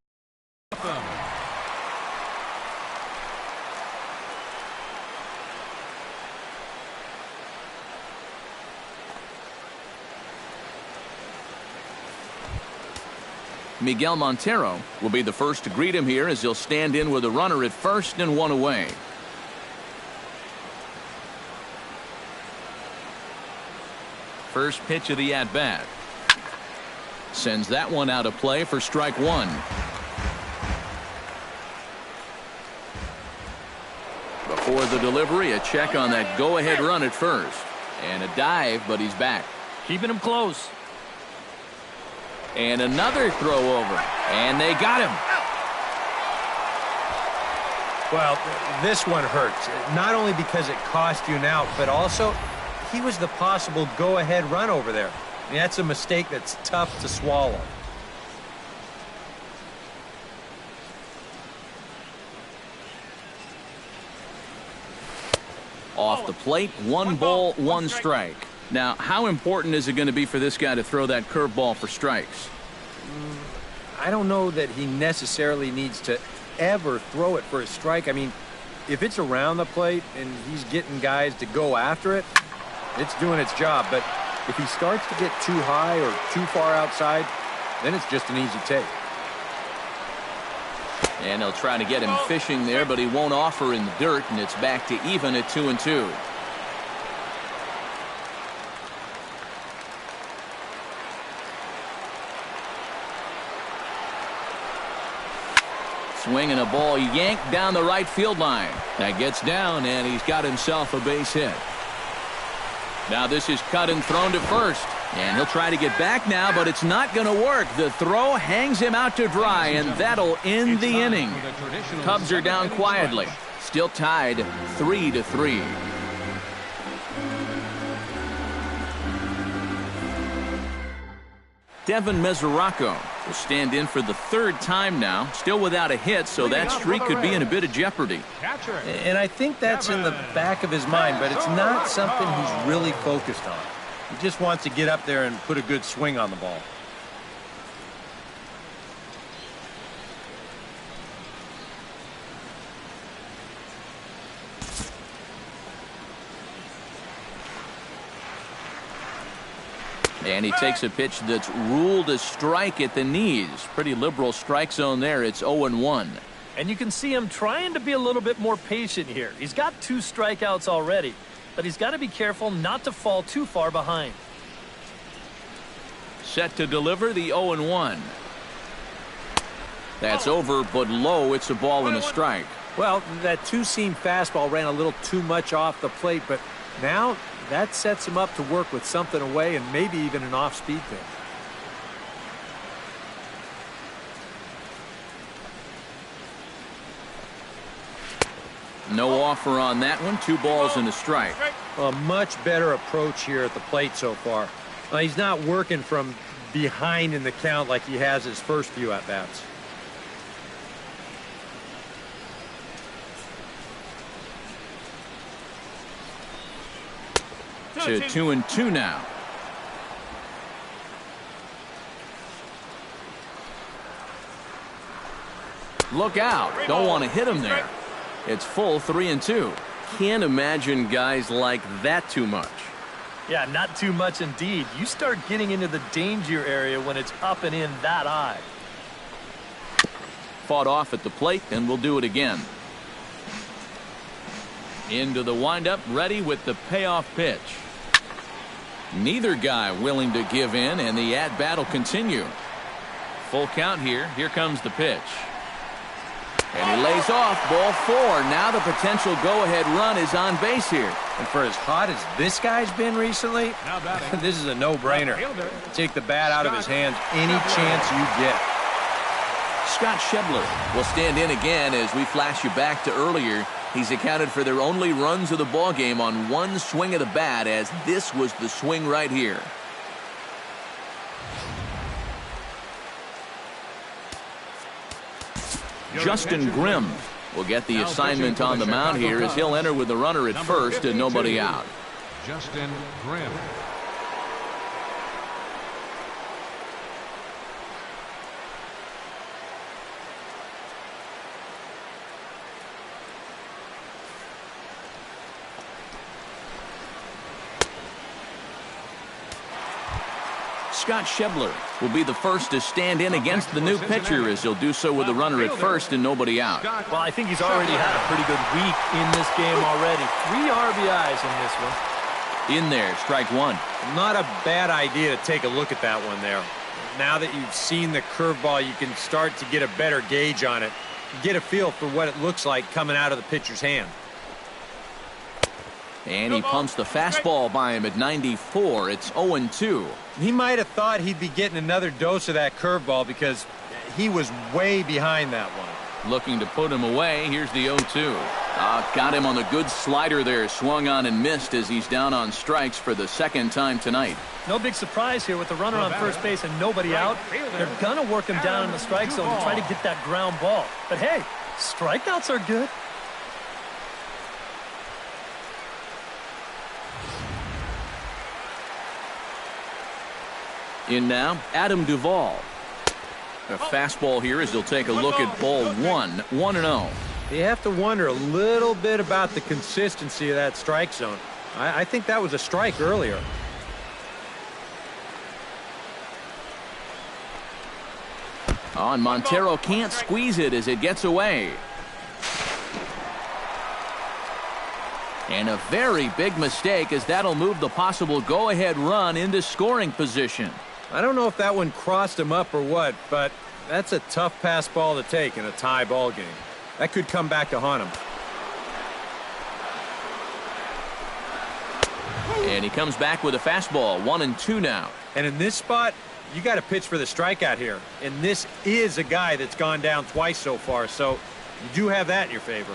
Miguel Montero will be the first to greet him here as he'll stand in with a runner at first and 1 away. First pitch of the at-bat. Sends that one out of play for strike 1. Before the delivery, a check on that go-ahead run at first. And a dive, but he's back. Keeping him close. And another throw over. And they got him. Well, this one hurts. Not only because it cost you an out, but also he was the possible go-ahead run over there. And that's a mistake that's tough to swallow. Off the plate, 1 ball, 1 strike. Now, how important is it going to be for this guy to throw that curveball for strikes? I don't know that he necessarily needs to ever throw it for a strike. I mean, if it's around the plate and he's getting guys to go after it, it's doing its job. But if he starts to get too high or too far outside, then it's just an easy take. And they'll try to get him fishing there, but he won't offer in the dirt, and it's back to even at 2-2. Swinging a ball yanked down the right field line. That gets down, and he's got himself a base hit. Now this is cut and thrown to first. And he'll try to get back now, but it's not going to work. The throw hangs him out to dry, and that'll end the inning. Cubs are down quietly. Still tied 3-3. Devin Mesoraco will stand in for the third time now, still without a hit, so that streak could be in a bit of jeopardy. And I think that's in the back of his mind, but it's not something he's really focused on. He just wants to get up there and put a good swing on the ball. And he takes a pitch that's ruled a strike at the knees. Pretty liberal strike zone there. It's 0-1. And you can see him trying to be a little bit more patient here. He's got 2 strikeouts already, but he's got to be careful not to fall too far behind. Set to deliver the 0-1. That's over, but low. It's a ball and a strike. Well, that two-seam fastball ran a little too much off the plate, but now that sets him up to work with something away and maybe even an off-speed pitch. No offer on that one. 2 balls and a strike. A much better approach here at the plate so far. He's not working from behind in the count like he has his first few at-bats. To 2-2 now. Look out. Don't want to hit him there. It's full 3-2. Can't imagine guys like that too much. Yeah, not too much indeed. You start getting into the danger area when it's up and in that high. Fought off at the plate, and we'll do it again. Into the windup, ready with the payoff pitch. Neither guy willing to give in, and the at-bat will continue. Full count here. Here comes the pitch. And he lays off, ball 4. Now the potential go-ahead run is on base here. And for as hot as this guy's been recently, this is a no-brainer. Take the bat out of his hands any chance you get. Scott Schebler will stand in again as we flash you back to earlier. He's accounted for their only runs of the ballgame on 1 swing of the bat, as this was the swing right here. Justin Grimm will get the assignment on the mound here as he'll enter with the runner at first and nobody out. Justin Grimm. Scott Schebler will be the first to stand in against the new pitcher, as he'll do so with the runner at first and nobody out. Well, I think he's already had a pretty good week in this game already. 3 RBIs in this one. In there, strike 1. Not a bad idea to take a look at that one there. Now that you've seen the curveball, you can start to get a better gauge on it. Get a feel for what it looks like coming out of the pitcher's hand. And he pumps the fastball by him at 94. It's 0-2. He might have thought he'd be getting another dose of that curveball because he was way behind that one. Looking to put him away. Here's the 0-2. Got him on the good slider there. Swung on and missed as he's down on strikes for the 2nd time tonight. No big surprise here with the runner on first base and nobody out. They're going to work him down in the strike zone to try to get that ground ball. But hey, strikeouts are good. In now, Adam Duvall. A fastball here as they'll take a look at ball one. 1-0. You have to wonder a little bit about the consistency of that strike zone. I think that was a strike earlier. And Montero can't squeeze it as it gets away. And a very big mistake, as that'll move the possible go-ahead run into scoring position. I don't know if that one crossed him up or what, but that's a tough pass ball to take in a tie ball game. That could come back to haunt him. And he comes back with a fastball. 1-2 now. And in this spot, you got to pitch for the strikeout here. And this is a guy that's gone down twice so far, so you do have that in your favor.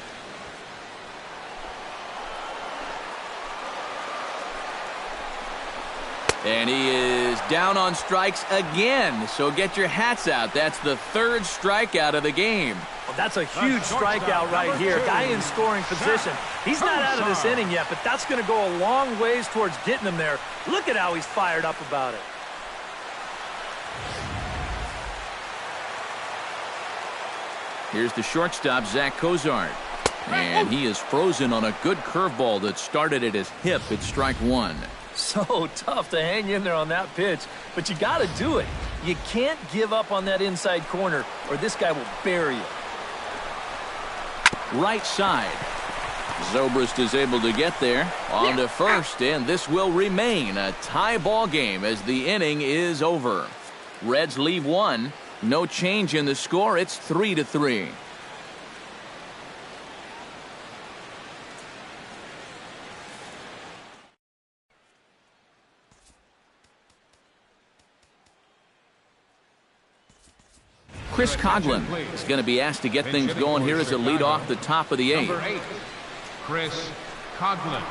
And he is down on strikes again. So get your hats out. That's the third strikeout of the game. Well, that's a huge strikeout right here. Guy in scoring position. He's not out of this inning yet, but that's going to go a long ways towards getting him there. Look at how he's fired up about it. Here's the shortstop, Zach Cozart. And he is frozen on a good curveball that started at his hip at strike one. So tough to hang in there on that pitch, but you got to do it. You can't give up on that inside corner, or this guy will bury you. Right side. Zobrist is able to get there on to first, and this will remain a tie ball game as the inning is over. Reds leave one. No change in the score. It's 3-3. Chris Coghlan is going to be asked to get things going here as a lead off the top of the eighth. Number 8, Chris Coghlan.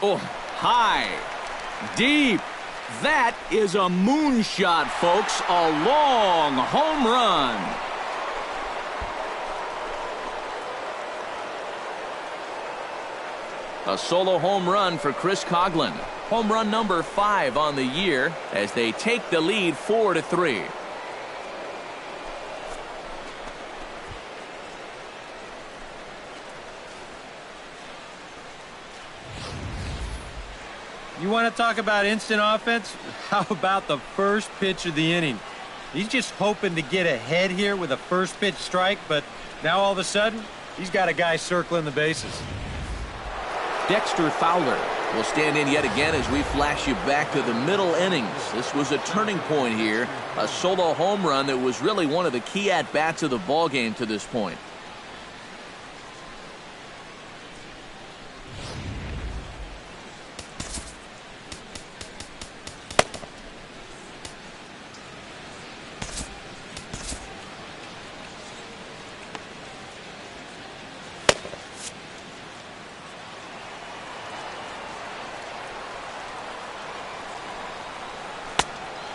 Oh, high, deep. That is a moonshot, folks. A long home run. A solo home run for Chris Coghlan. Home run number 5 on the year as they take the lead 4-3. You want to talk about instant offense? How about the first pitch of the inning? He's just hoping to get ahead here with a first pitch strike, but now all of a sudden, he's got a guy circling the bases. Dexter Fowler will stand in yet again as we flash you back to the middle innings. This was a turning point here. A solo home run that was really one of the key at-bats of the ballgame to this point.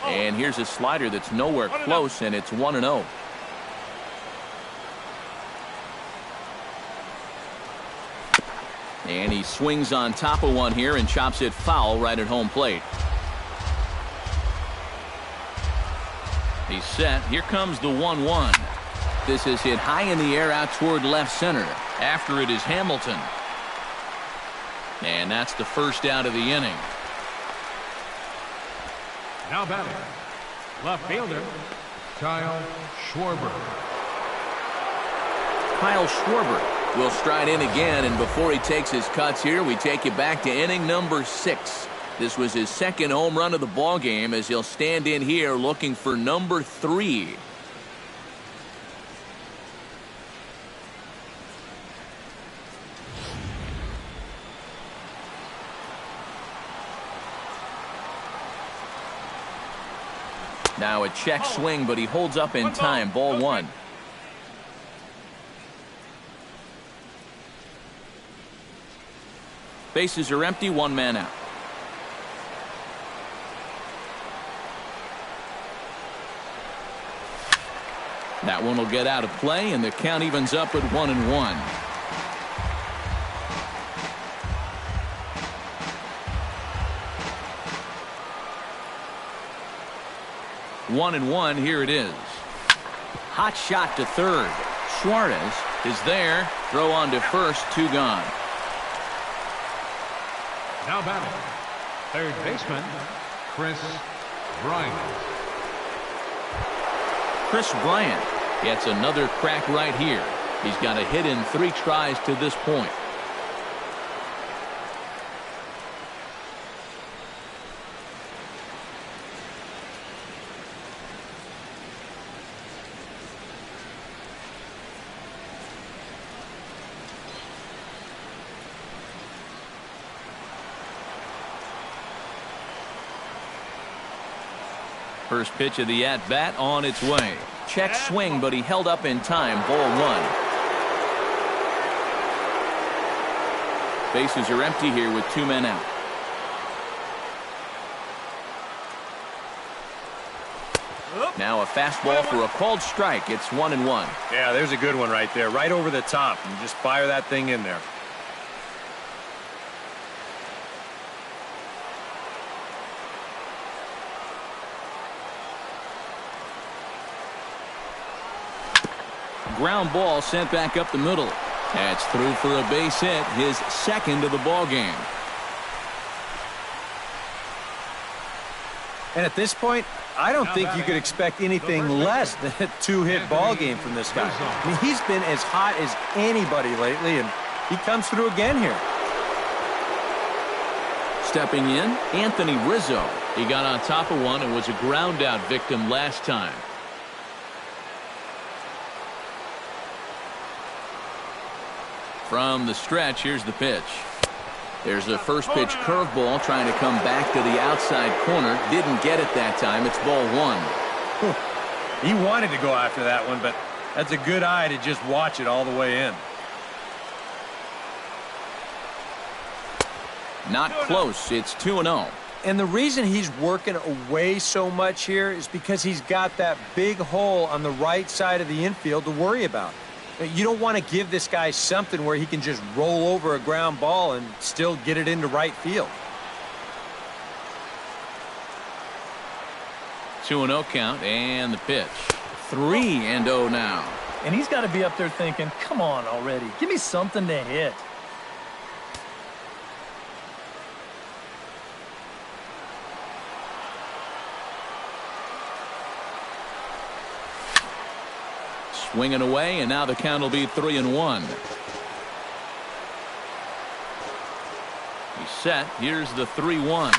And here's a slider that's nowhere close, and it's 1-0. And he swings on top of one here and chops it foul right at home plate. He's set. Here comes the 1-1. This is hit high in the air out toward left center. After it is Hamilton. And that's the first out of the inning. Now batting, left fielder, Kyle Schwarber. Kyle Schwarber will stride in again, and before he takes his cuts here, we take you back to inning number 6. This was his second home run of the ball game as he'll stand in here looking for number 3. Now a check swing, but he holds up in time. Ball 1. Bases are empty, 1 man out. That one will get out of play, and the count evens up at 1-1. 1-1, here it is. Hot shot to third. Suarez is there. Throw on to first, 2 gone. Now batting, third baseman, Chris Bryant. Chris Bryant gets another crack right here. He's got a hit in 3 tries to this point. First pitch of the at-bat on its way. Check swing, but he held up in time. Ball 1. Bases are empty here with 2 men out. Now a fastball for a called strike. It's 1-1. Yeah, there's a good one right there. Right over the top. And just fire that thing in there. Ground ball sent back up the middle. That's through for a base hit, his second of the ball game. And at this point, I don't think you could expect anything less than a 2-hit ball game from this guy. I mean, he's been as hot as anybody lately, and he comes through again here. Stepping in, Anthony Rizzo. He got on top of one and was a ground out victim last time. From the stretch, here's the pitch. There's a first pitch curveball trying to come back to the outside corner. Didn't get it that time. It's ball 1. He wanted to go after that one, but that's a good eye to just watch it all the way in. Not close. It's 2-0. And the reason he's working away so much here is because he's got that big hole on the right side of the infield to worry about. You don't want to give this guy something where he can just roll over a ground ball and still get it into right field. 2-0 count, and the pitch. 3-0 now. And he's got to be up there thinking, come on already. Give me something to hit. Swinging away, and now the count will be 3-1. He's set. Here's the 3-1.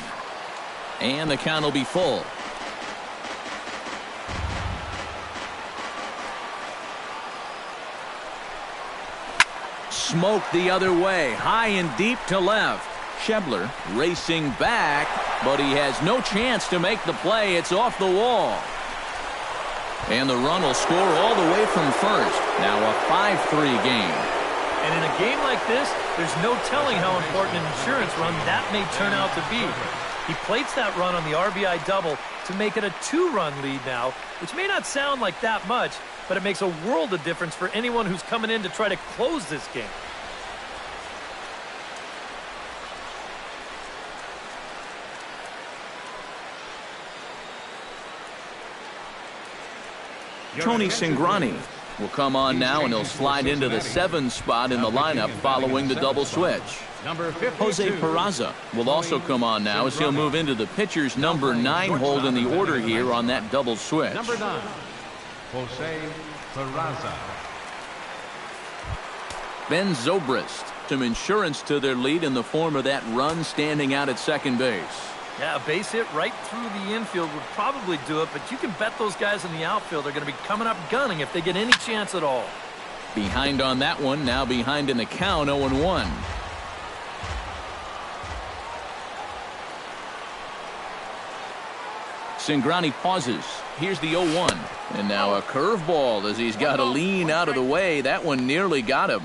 And the count will be full. Smoked the other way. High and deep to left. Schebler racing back, but he has no chance to make the play. It's off the wall. And the run will score all the way from first. Now a 5-3 game. And in a game like this, there's no telling how important an insurance run that may turn out to be. He plates that run on the RBI double to make it a 2-run lead now, which may not sound like that much, but it makes a world of difference for anyone who's coming in to try to close this game. Tony Cingrani will come on now, and he'll slide into the 7 spot in the lineup following the double switch. Jose Peraza will also come on now as he'll move into the pitcher's number 9 hold in the order here on that double switch. Number 9, Jose Peraza. Ben Zobrist, some insurance to their lead in the form of that run standing out at second base. Yeah, a base hit right through the infield would probably do it, but you can bet those guys in the outfield are going to be coming up gunning if they get any chance at all. Behind on that one, now behind in the count, 0-1. Cingrani pauses. Here's the 0-1. And now a curveball as he's got to lean out of the way. That one nearly got him.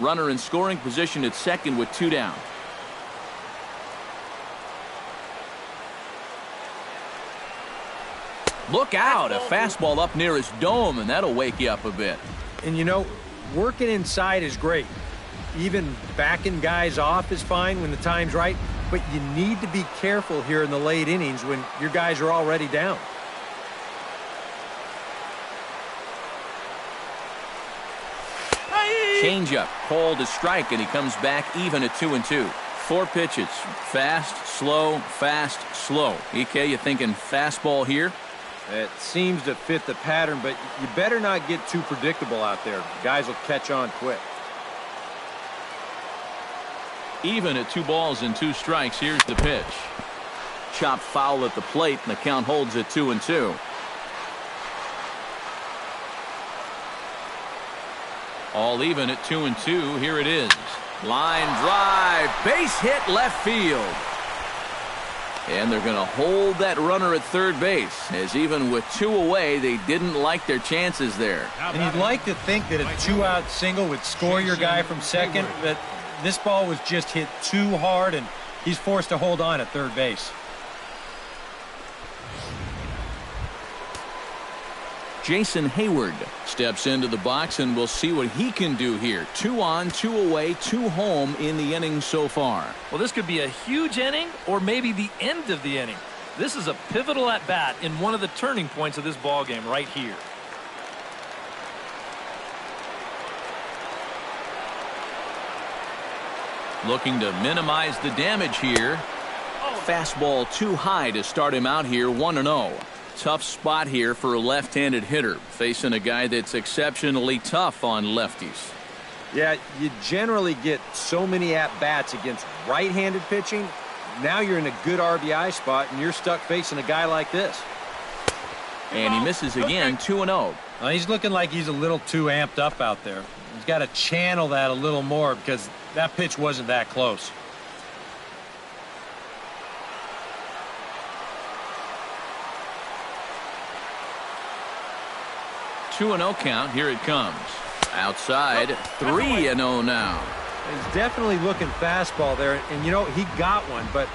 Runner in scoring position at second with 2 down. Look out, a fastball up near his dome, and that'll wake you up a bit. And you know, working inside is great. Even backing guys off is fine when the time's right, but you need to be careful here in the late innings when your guys are already down. Changeup called a strike, and he comes back even at 2-2. 4 pitches. Fast, slow, fast, slow. EK, you thinking fastball here? It seems to fit the pattern, but you better not get too predictable out there. Guys will catch on quick. Even at 2 balls and 2 strikes. Here's the pitch. Chopped foul at the plate, and the count holds at 2-2. All even at 2-2. Here it is. Line drive. Base hit left field. And they're going to hold that runner at third base, as even with 2 away, they didn't like their chances there. And you'd like to think that a 2-out single would score your guy from second, but this ball was just hit too hard, and he's forced to hold on at third base. Jason Hayward steps into the box, and we'll see what he can do here. 2 on, 2 away, 2 home in the inning so far. Well, this could be a huge inning or maybe the end of the inning. This is a pivotal at-bat in one of the turning points of this ball game right here. Looking to minimize the damage here. Fastball too high to start him out here. 1-0. Tough spot here for a left-handed hitter, facing a guy that's exceptionally tough on lefties. Yeah, you generally get so many at-bats against right-handed pitching. Now you're in a good RBI spot, and you're stuck facing a guy like this. And he misses again. 2-0. Well, he's looking like he's a little too amped up out there. He's got to channel that a little more because that pitch wasn't that close. Two 2-0 count. Here it comes. Outside. 3-0 now. He's definitely looking fastball there. And, you know, he got one, but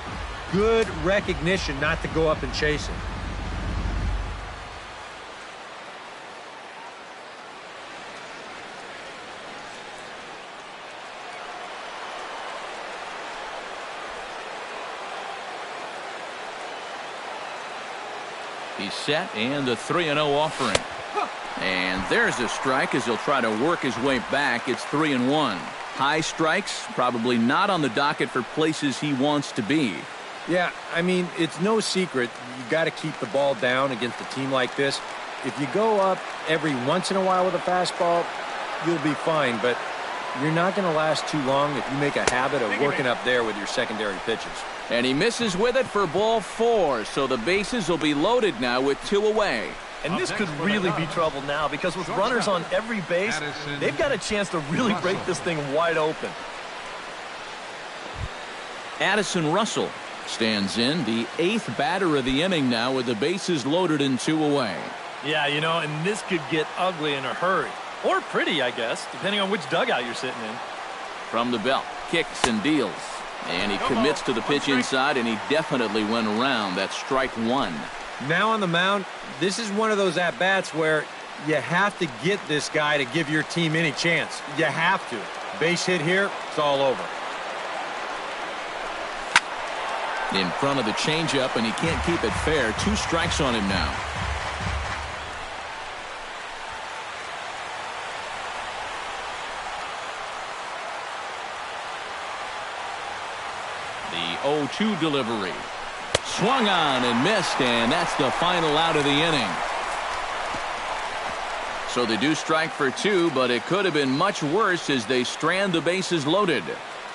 good recognition not to go up and chase him. He's set, and the 3-0 offering. And there's a strike as he'll try to work his way back. It's 3-1. High strikes, probably not on the docket for places he wants to be. Yeah, I mean, it's no secret. You got to keep the ball down against a team like this. If you go up every once in a while with a fastball, you'll be fine. But you're not going to last too long if you make a habit of working up there with your secondary pitches. And he misses with it for ball 4. So the bases will be loaded now with 2 away. And this could really be trouble now because with runners on every base, they've got a chance to really break this thing wide open. Addison Russell stands in, the 8th batter of the inning now with the bases loaded and 2 away. Yeah, you know, and this could get ugly in a hurry. Or pretty, I guess, depending on which dugout you're sitting in. From the belt, kicks and deals. And he commits to the pitch inside, and he definitely went around. That's strike 1. Now on the mound, this is one of those at-bats where you have to get this guy to give your team any chance. You have to. Base hit here, it's all over. In front of the changeup, and he can't keep it fair. 2 strikes on him now. The 0-2 delivery. Swung on and missed, and that's the final out of the inning. So they do strike for 2, but it could have been much worse as they strand the bases loaded.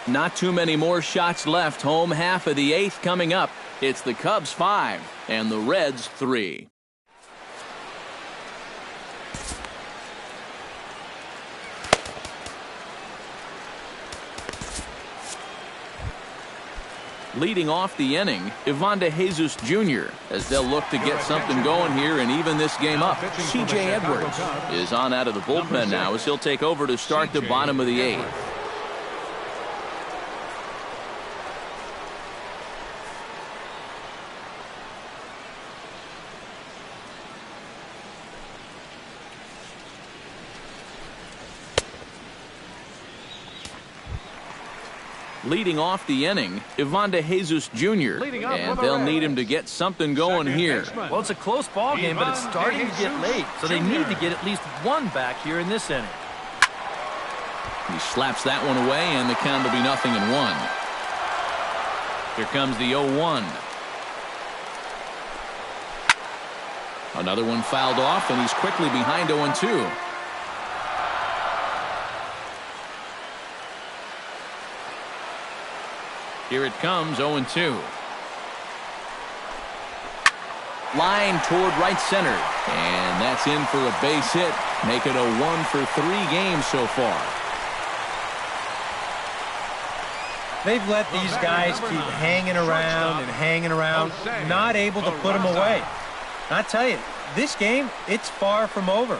Not too many more shots left. Home half of the 8th coming up. It's the Cubs 5 and the Reds 3. Leading off the inning, Ivan DeJesus Jr. as they'll look to get something going here and even this game up. C.J. Edwards is on out of the bullpen now as he'll take over to start the bottom of the 8th. Leading off the inning, Ivan DeJesus Jr. And they'll need him to get something going here. Well, it's a close ball game, but it's starting to get late, so they need to get at least one back here in this inning. He slaps that one away, and the count will be 0-1. Here comes the 0-1. Another one fouled off, and he's quickly behind 0-2. Here it comes, 0-2. Line toward right center. And that's in for a base hit. Make it a 1-for-3 game so far. They've let these guys keep hanging around, not able to put them away. I tell you, this game, it's far from over.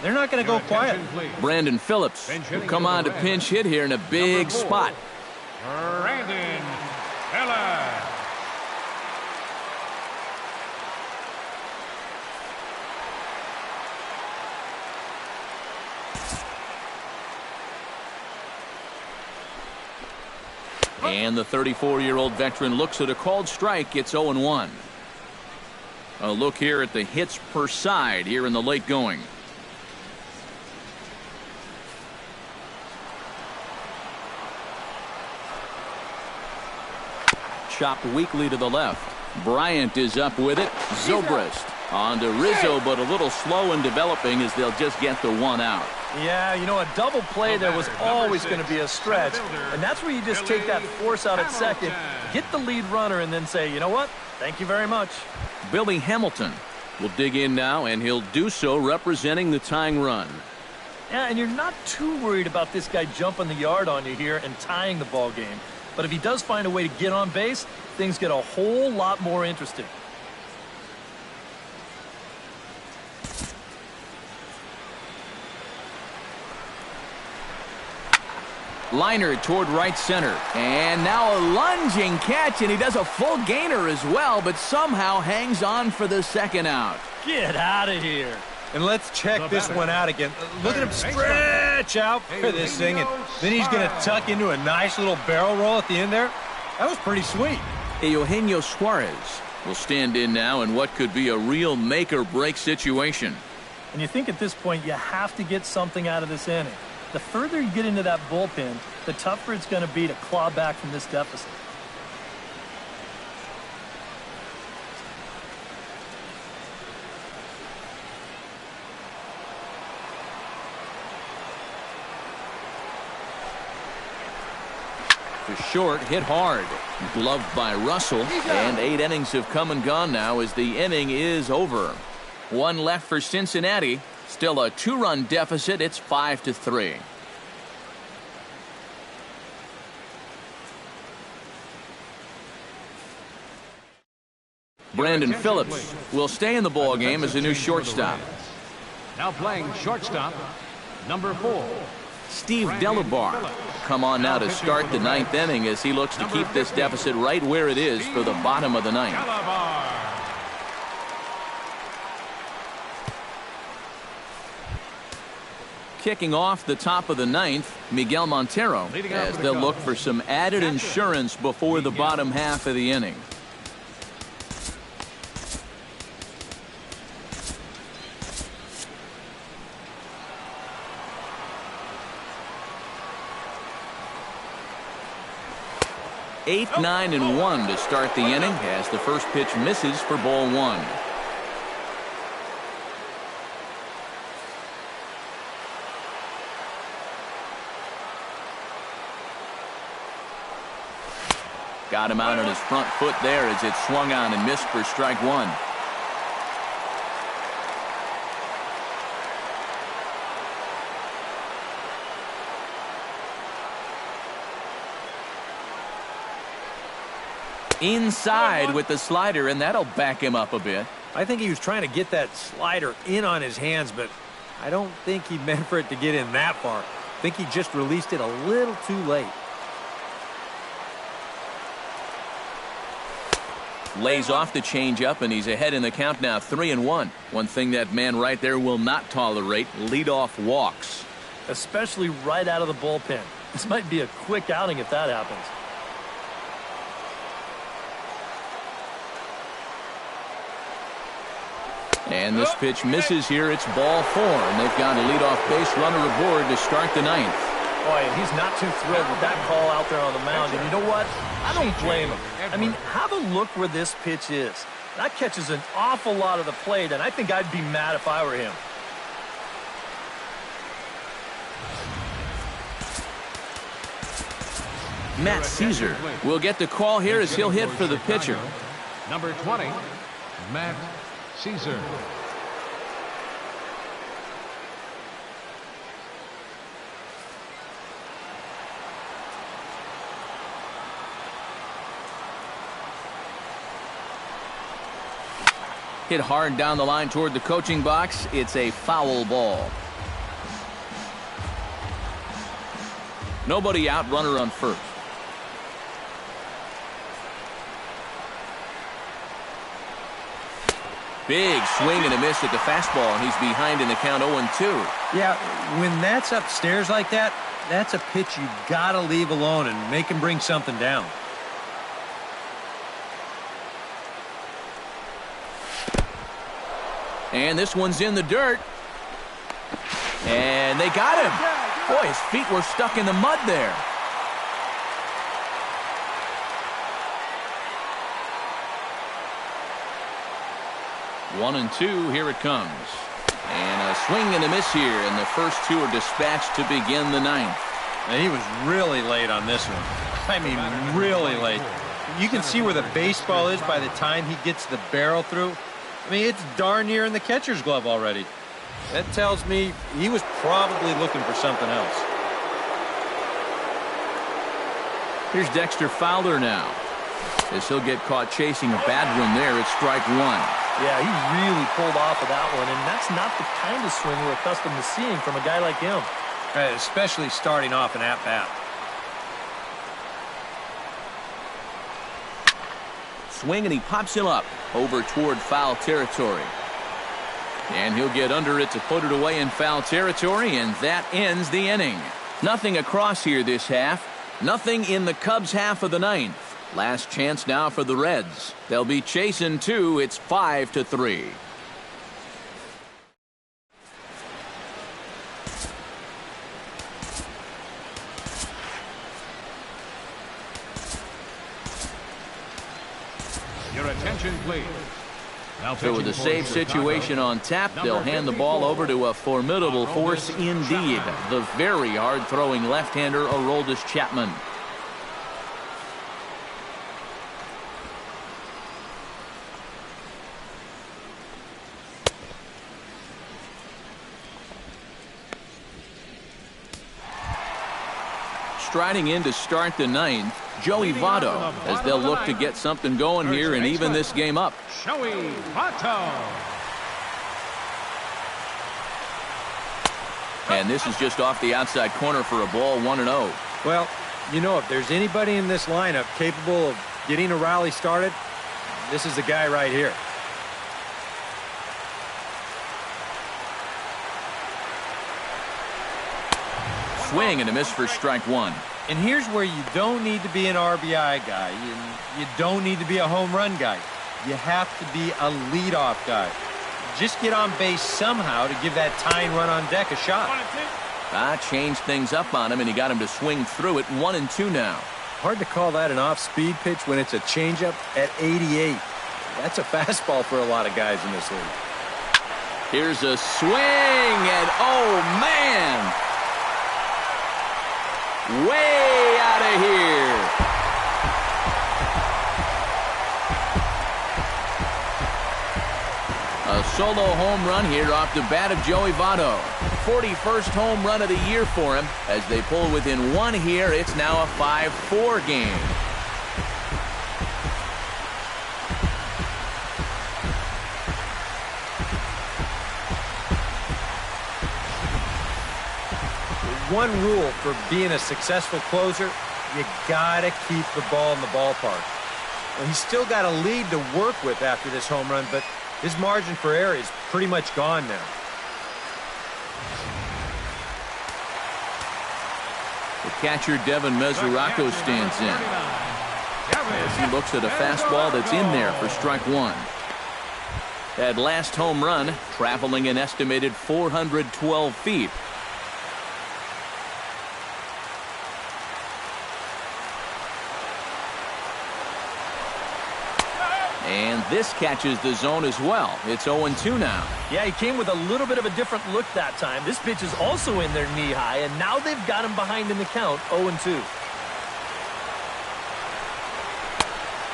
They're not going to go quiet. Brandon Phillips will come on to pinch hit here in a big spot. Brandon Phillips. And the 34-year-old veteran looks at a called strike. It's 0-1. A look here at the hits per side here in the late going. Chopped weakly to the left. Bryant is up with it. Zobrist on to Rizzo, but a little slow in developing as they'll just get the one out. Yeah, you know, a double play there was always going to be a stretch, and that's where you just take that force out at second, get the lead runner, and then say, you know what, thank you very much. Billy Hamilton will dig in now, and he'll do so representing the tying run. Yeah, and you're not too worried about this guy jumping the yard on you here and tying the ball game. But if he does find a way to get on base, things get a whole lot more interesting. Liner toward right center. And now a lunging catch, and he does a full gainer as well, but somehow hangs on for the second out. Get out of here. And let's check this one out again. Look at him stretch out for this thing, and then he's going to tuck into a nice little barrel roll at the end there. That was pretty sweet. Eugenio Suarez will stand in now in what could be a real make-or-break situation. And you think at this point you have to get something out of this inning. The further you get into that bullpen, the tougher it's going to be to claw back from this deficit. To short, hit hard. Gloved by Russell. And 8 innings have come and gone now as the inning is over. One left for Cincinnati. Still a 2-run deficit. It's 5-3. Brandon Phillips will stay in the ball game as a new shortstop. Now playing shortstop, number 4. Steve Delabar come on now to start the 9th inning as he looks to keep this deficit right where it is for the bottom of the 9th. Kicking off the top of the 9th, Miguel Montero, as they'll look for some added insurance before the bottom half of the inning. Eight, 9, and 1 to start the inning as the first pitch misses for ball 1. Got him out on his front foot there as it swung on and missed for strike 1. Inside with the slider, and that'll back him up a bit. I think he was trying to get that slider in on his hands, but I don't think he meant for it to get in that far. I think he just released it a little too late. Lays off the changeup, and he's ahead in the count now, 3-1. One thing that man right there will not tolerate, leadoff walks. Especially right out of the bullpen. This might be a quick outing if that happens. And this pitch misses here. It's ball 4, and they've got a leadoff base runner aboard to start the 9th. Boy, he's not too thrilled with that call out there on the mound. And you know what? I don't blame him. I mean, have a look where this pitch is. That catches an awful lot of the plate, and I think I'd be mad if I were him. Matt Caesar will get the call here as he'll hit for the pitcher. Number 20, Matt Caesar. Hit hard down the line toward the coaching box. It's a foul ball. Nobody out, runner on first. Big swing and a miss at the fastball, and he's behind in the count 0-2. Yeah, when that's upstairs like that, that's a pitch you gotta leave alone and make him bring something down. And this one's in the dirt. And they got him. Boy, his feet were stuck in the mud there. One and two, here it comes. And a swing and a miss here, and the first two are dispatched to begin the 9th. And he was really late on this one. I mean, really late. You can see where the baseball is by the time he gets the barrel through. I mean, it's darn near in the catcher's glove already. That tells me he was probably looking for something else. Here's Dexter Fowler now, as he'll get caught chasing a bad one there at strike 1. Yeah, he really pulled off of that one, and that's not the kind of swing we're accustomed to seeing from a guy like him. Especially starting off an at-bat. Swing, and he pops him up over toward foul territory. And he'll get under it to put it away in foul territory, and that ends the inning. Nothing across here this half. Nothing in the Cubs' half of the 9th. Last chance now for the Reds. They'll be chasing 2. It's 5-3. Your attention, please. Now So with a save situation on tap, they'll hand the ball over to a formidable force indeed. The very hard-throwing left-hander, Aroldis Chapman. Striding in to start the 9th, Joey Votto, as they'll look to get something going here and even this game up. Joey Votto. And this is just off the outside corner for a ball, 1-0. Well, you know, if there's anybody in this lineup capable of getting a rally started, this is the guy right here. Swing and a miss for strike 1. And here's where you don't need to be an RBI guy. You don't need to be a home run guy. You have to be a leadoff guy. Just get on base somehow to give that tying run on deck a shot. Changed things up on him, and he got him to swing through it. 1-2 now. Hard to call that an off-speed pitch when it's a changeup at 88. That's a fastball for a lot of guys in this league. Here's a swing, and oh, man! Way out of here. A solo home run here off the bat of Joey Votto. 41st home run of the year for him. As they pull within 1 here, it's now a 5-4 game. One rule for being a successful closer, you gotta keep the ball in the ballpark. Well, he's still got a lead to work with after this home run, but his margin for error is pretty much gone now. The catcher, Devin Mesoraco, stands in as he looks at a fastball that's in there for strike 1. That last home run traveling an estimated 412 feet. And this catches the zone as well. It's 0-2 now. Yeah, he came with a little bit of a different look that time. This pitch is also in there knee-high, and now they've got him behind in the count, 0-2.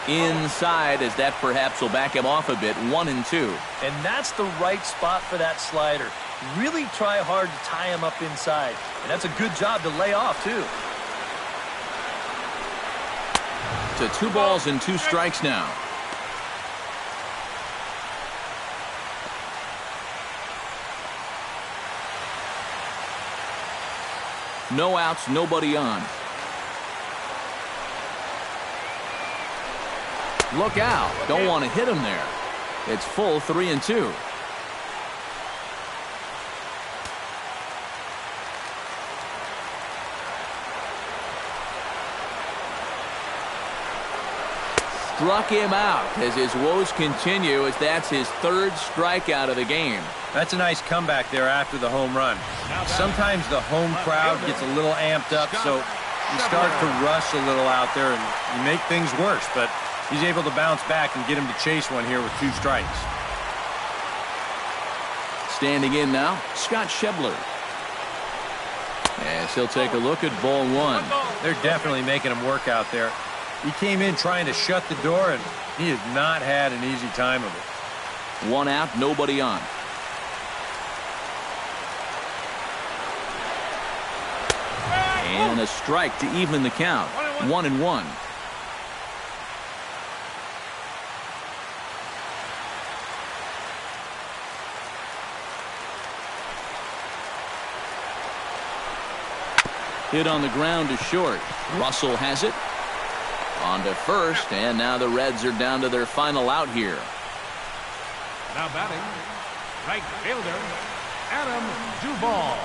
Inside, as that perhaps will back him off a bit, 1-2. And that's the right spot for that slider. Really try hard to tie him up inside. And that's a good job to lay off, too. To 2 balls and 2 strikes now. No outs, nobody on. Look out. Don't want to hit him there. It's full 3-2. Struck him out as his woes continue, as that's his 3rd strikeout of the game. That's a nice comeback there after the home run. Sometimes the home crowd gets a little amped up, so you start to rush a little out there and you make things worse, but he's able to bounce back and get him to chase one here with 2 strikes. Standing in now, Scott Schebler. As he'll take a look at ball 1. They're definitely making him work out there. He came in trying to shut the door, and he has not had an easy time of it. 1 out, nobody on. And a strike to even the count. 1-1. Hit on the ground to short. Russell has it. On to first, and now the Reds are down to their final out here. Now batting, right fielder, Adam Duvall.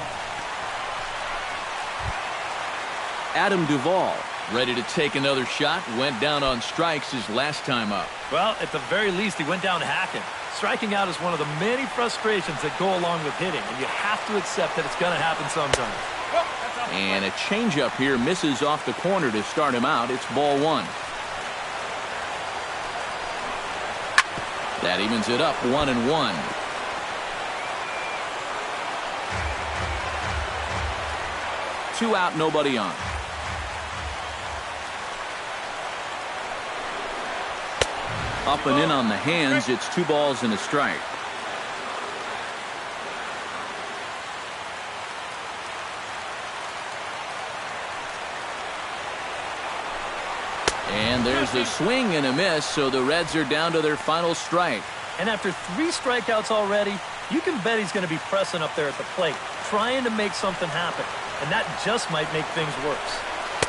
Adam Duvall, ready to take another shot, went down on strikes his last time up. Well, at the very least, he went down hacking. Striking out is one of the many frustrations that go along with hitting, and you have to accept that it's going to happen sometimes. And a changeup here misses off the corner to start him out. It's ball 1. That evens it up, 1-1. Two out, nobody on. Up and in on the hands. It's 2 balls and a strike. And there's a swing and a miss, so the Reds are down to their final strike. And after 3 strikeouts already, you can bet he's going to be pressing up there at the plate, trying to make something happen. And that just might make things worse.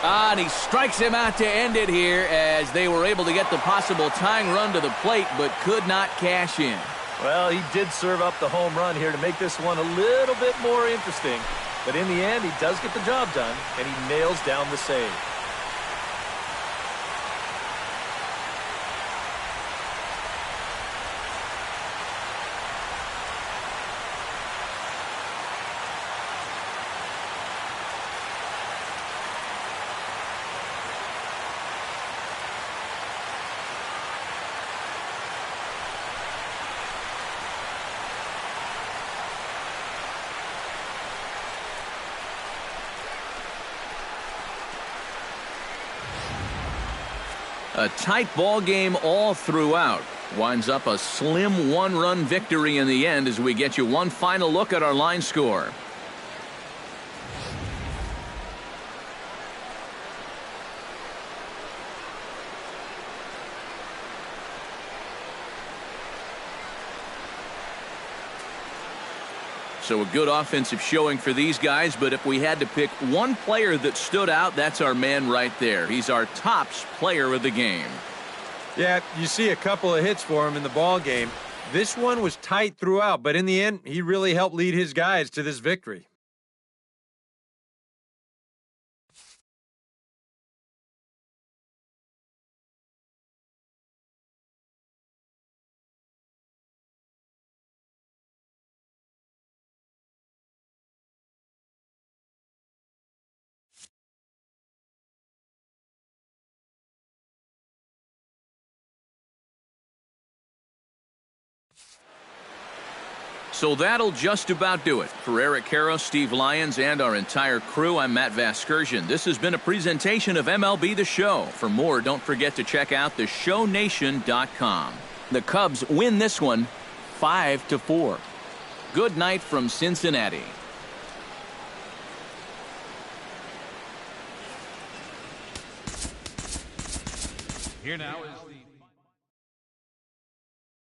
And he strikes him out to end it here, as they were able to get the possible tying run to the plate, but could not cash in. Well, he did serve up the home run here to make this one a little bit more interesting. But in the end, he does get the job done, and he nails down the save. A tight ball game all throughout. Winds up a slim 1-run victory in the end, as we get you one final look at our line score. So a good offensive showing for these guys, but if we had to pick one player that stood out, that's our man right there. He's our tops player of the game. Yeah, you see a couple of hits for him in the ball game. This one was tight throughout, but in the end, he really helped lead his guys to this victory. So that'll just about do it. For Eric Karros, Steve Lyons, and our entire crew, I'm Matt Vasgersian. This has been a presentation of MLB The Show. For more, don't forget to check out theshownation.com. The Cubs win this one 5-4. Good night from Cincinnati. Here now is the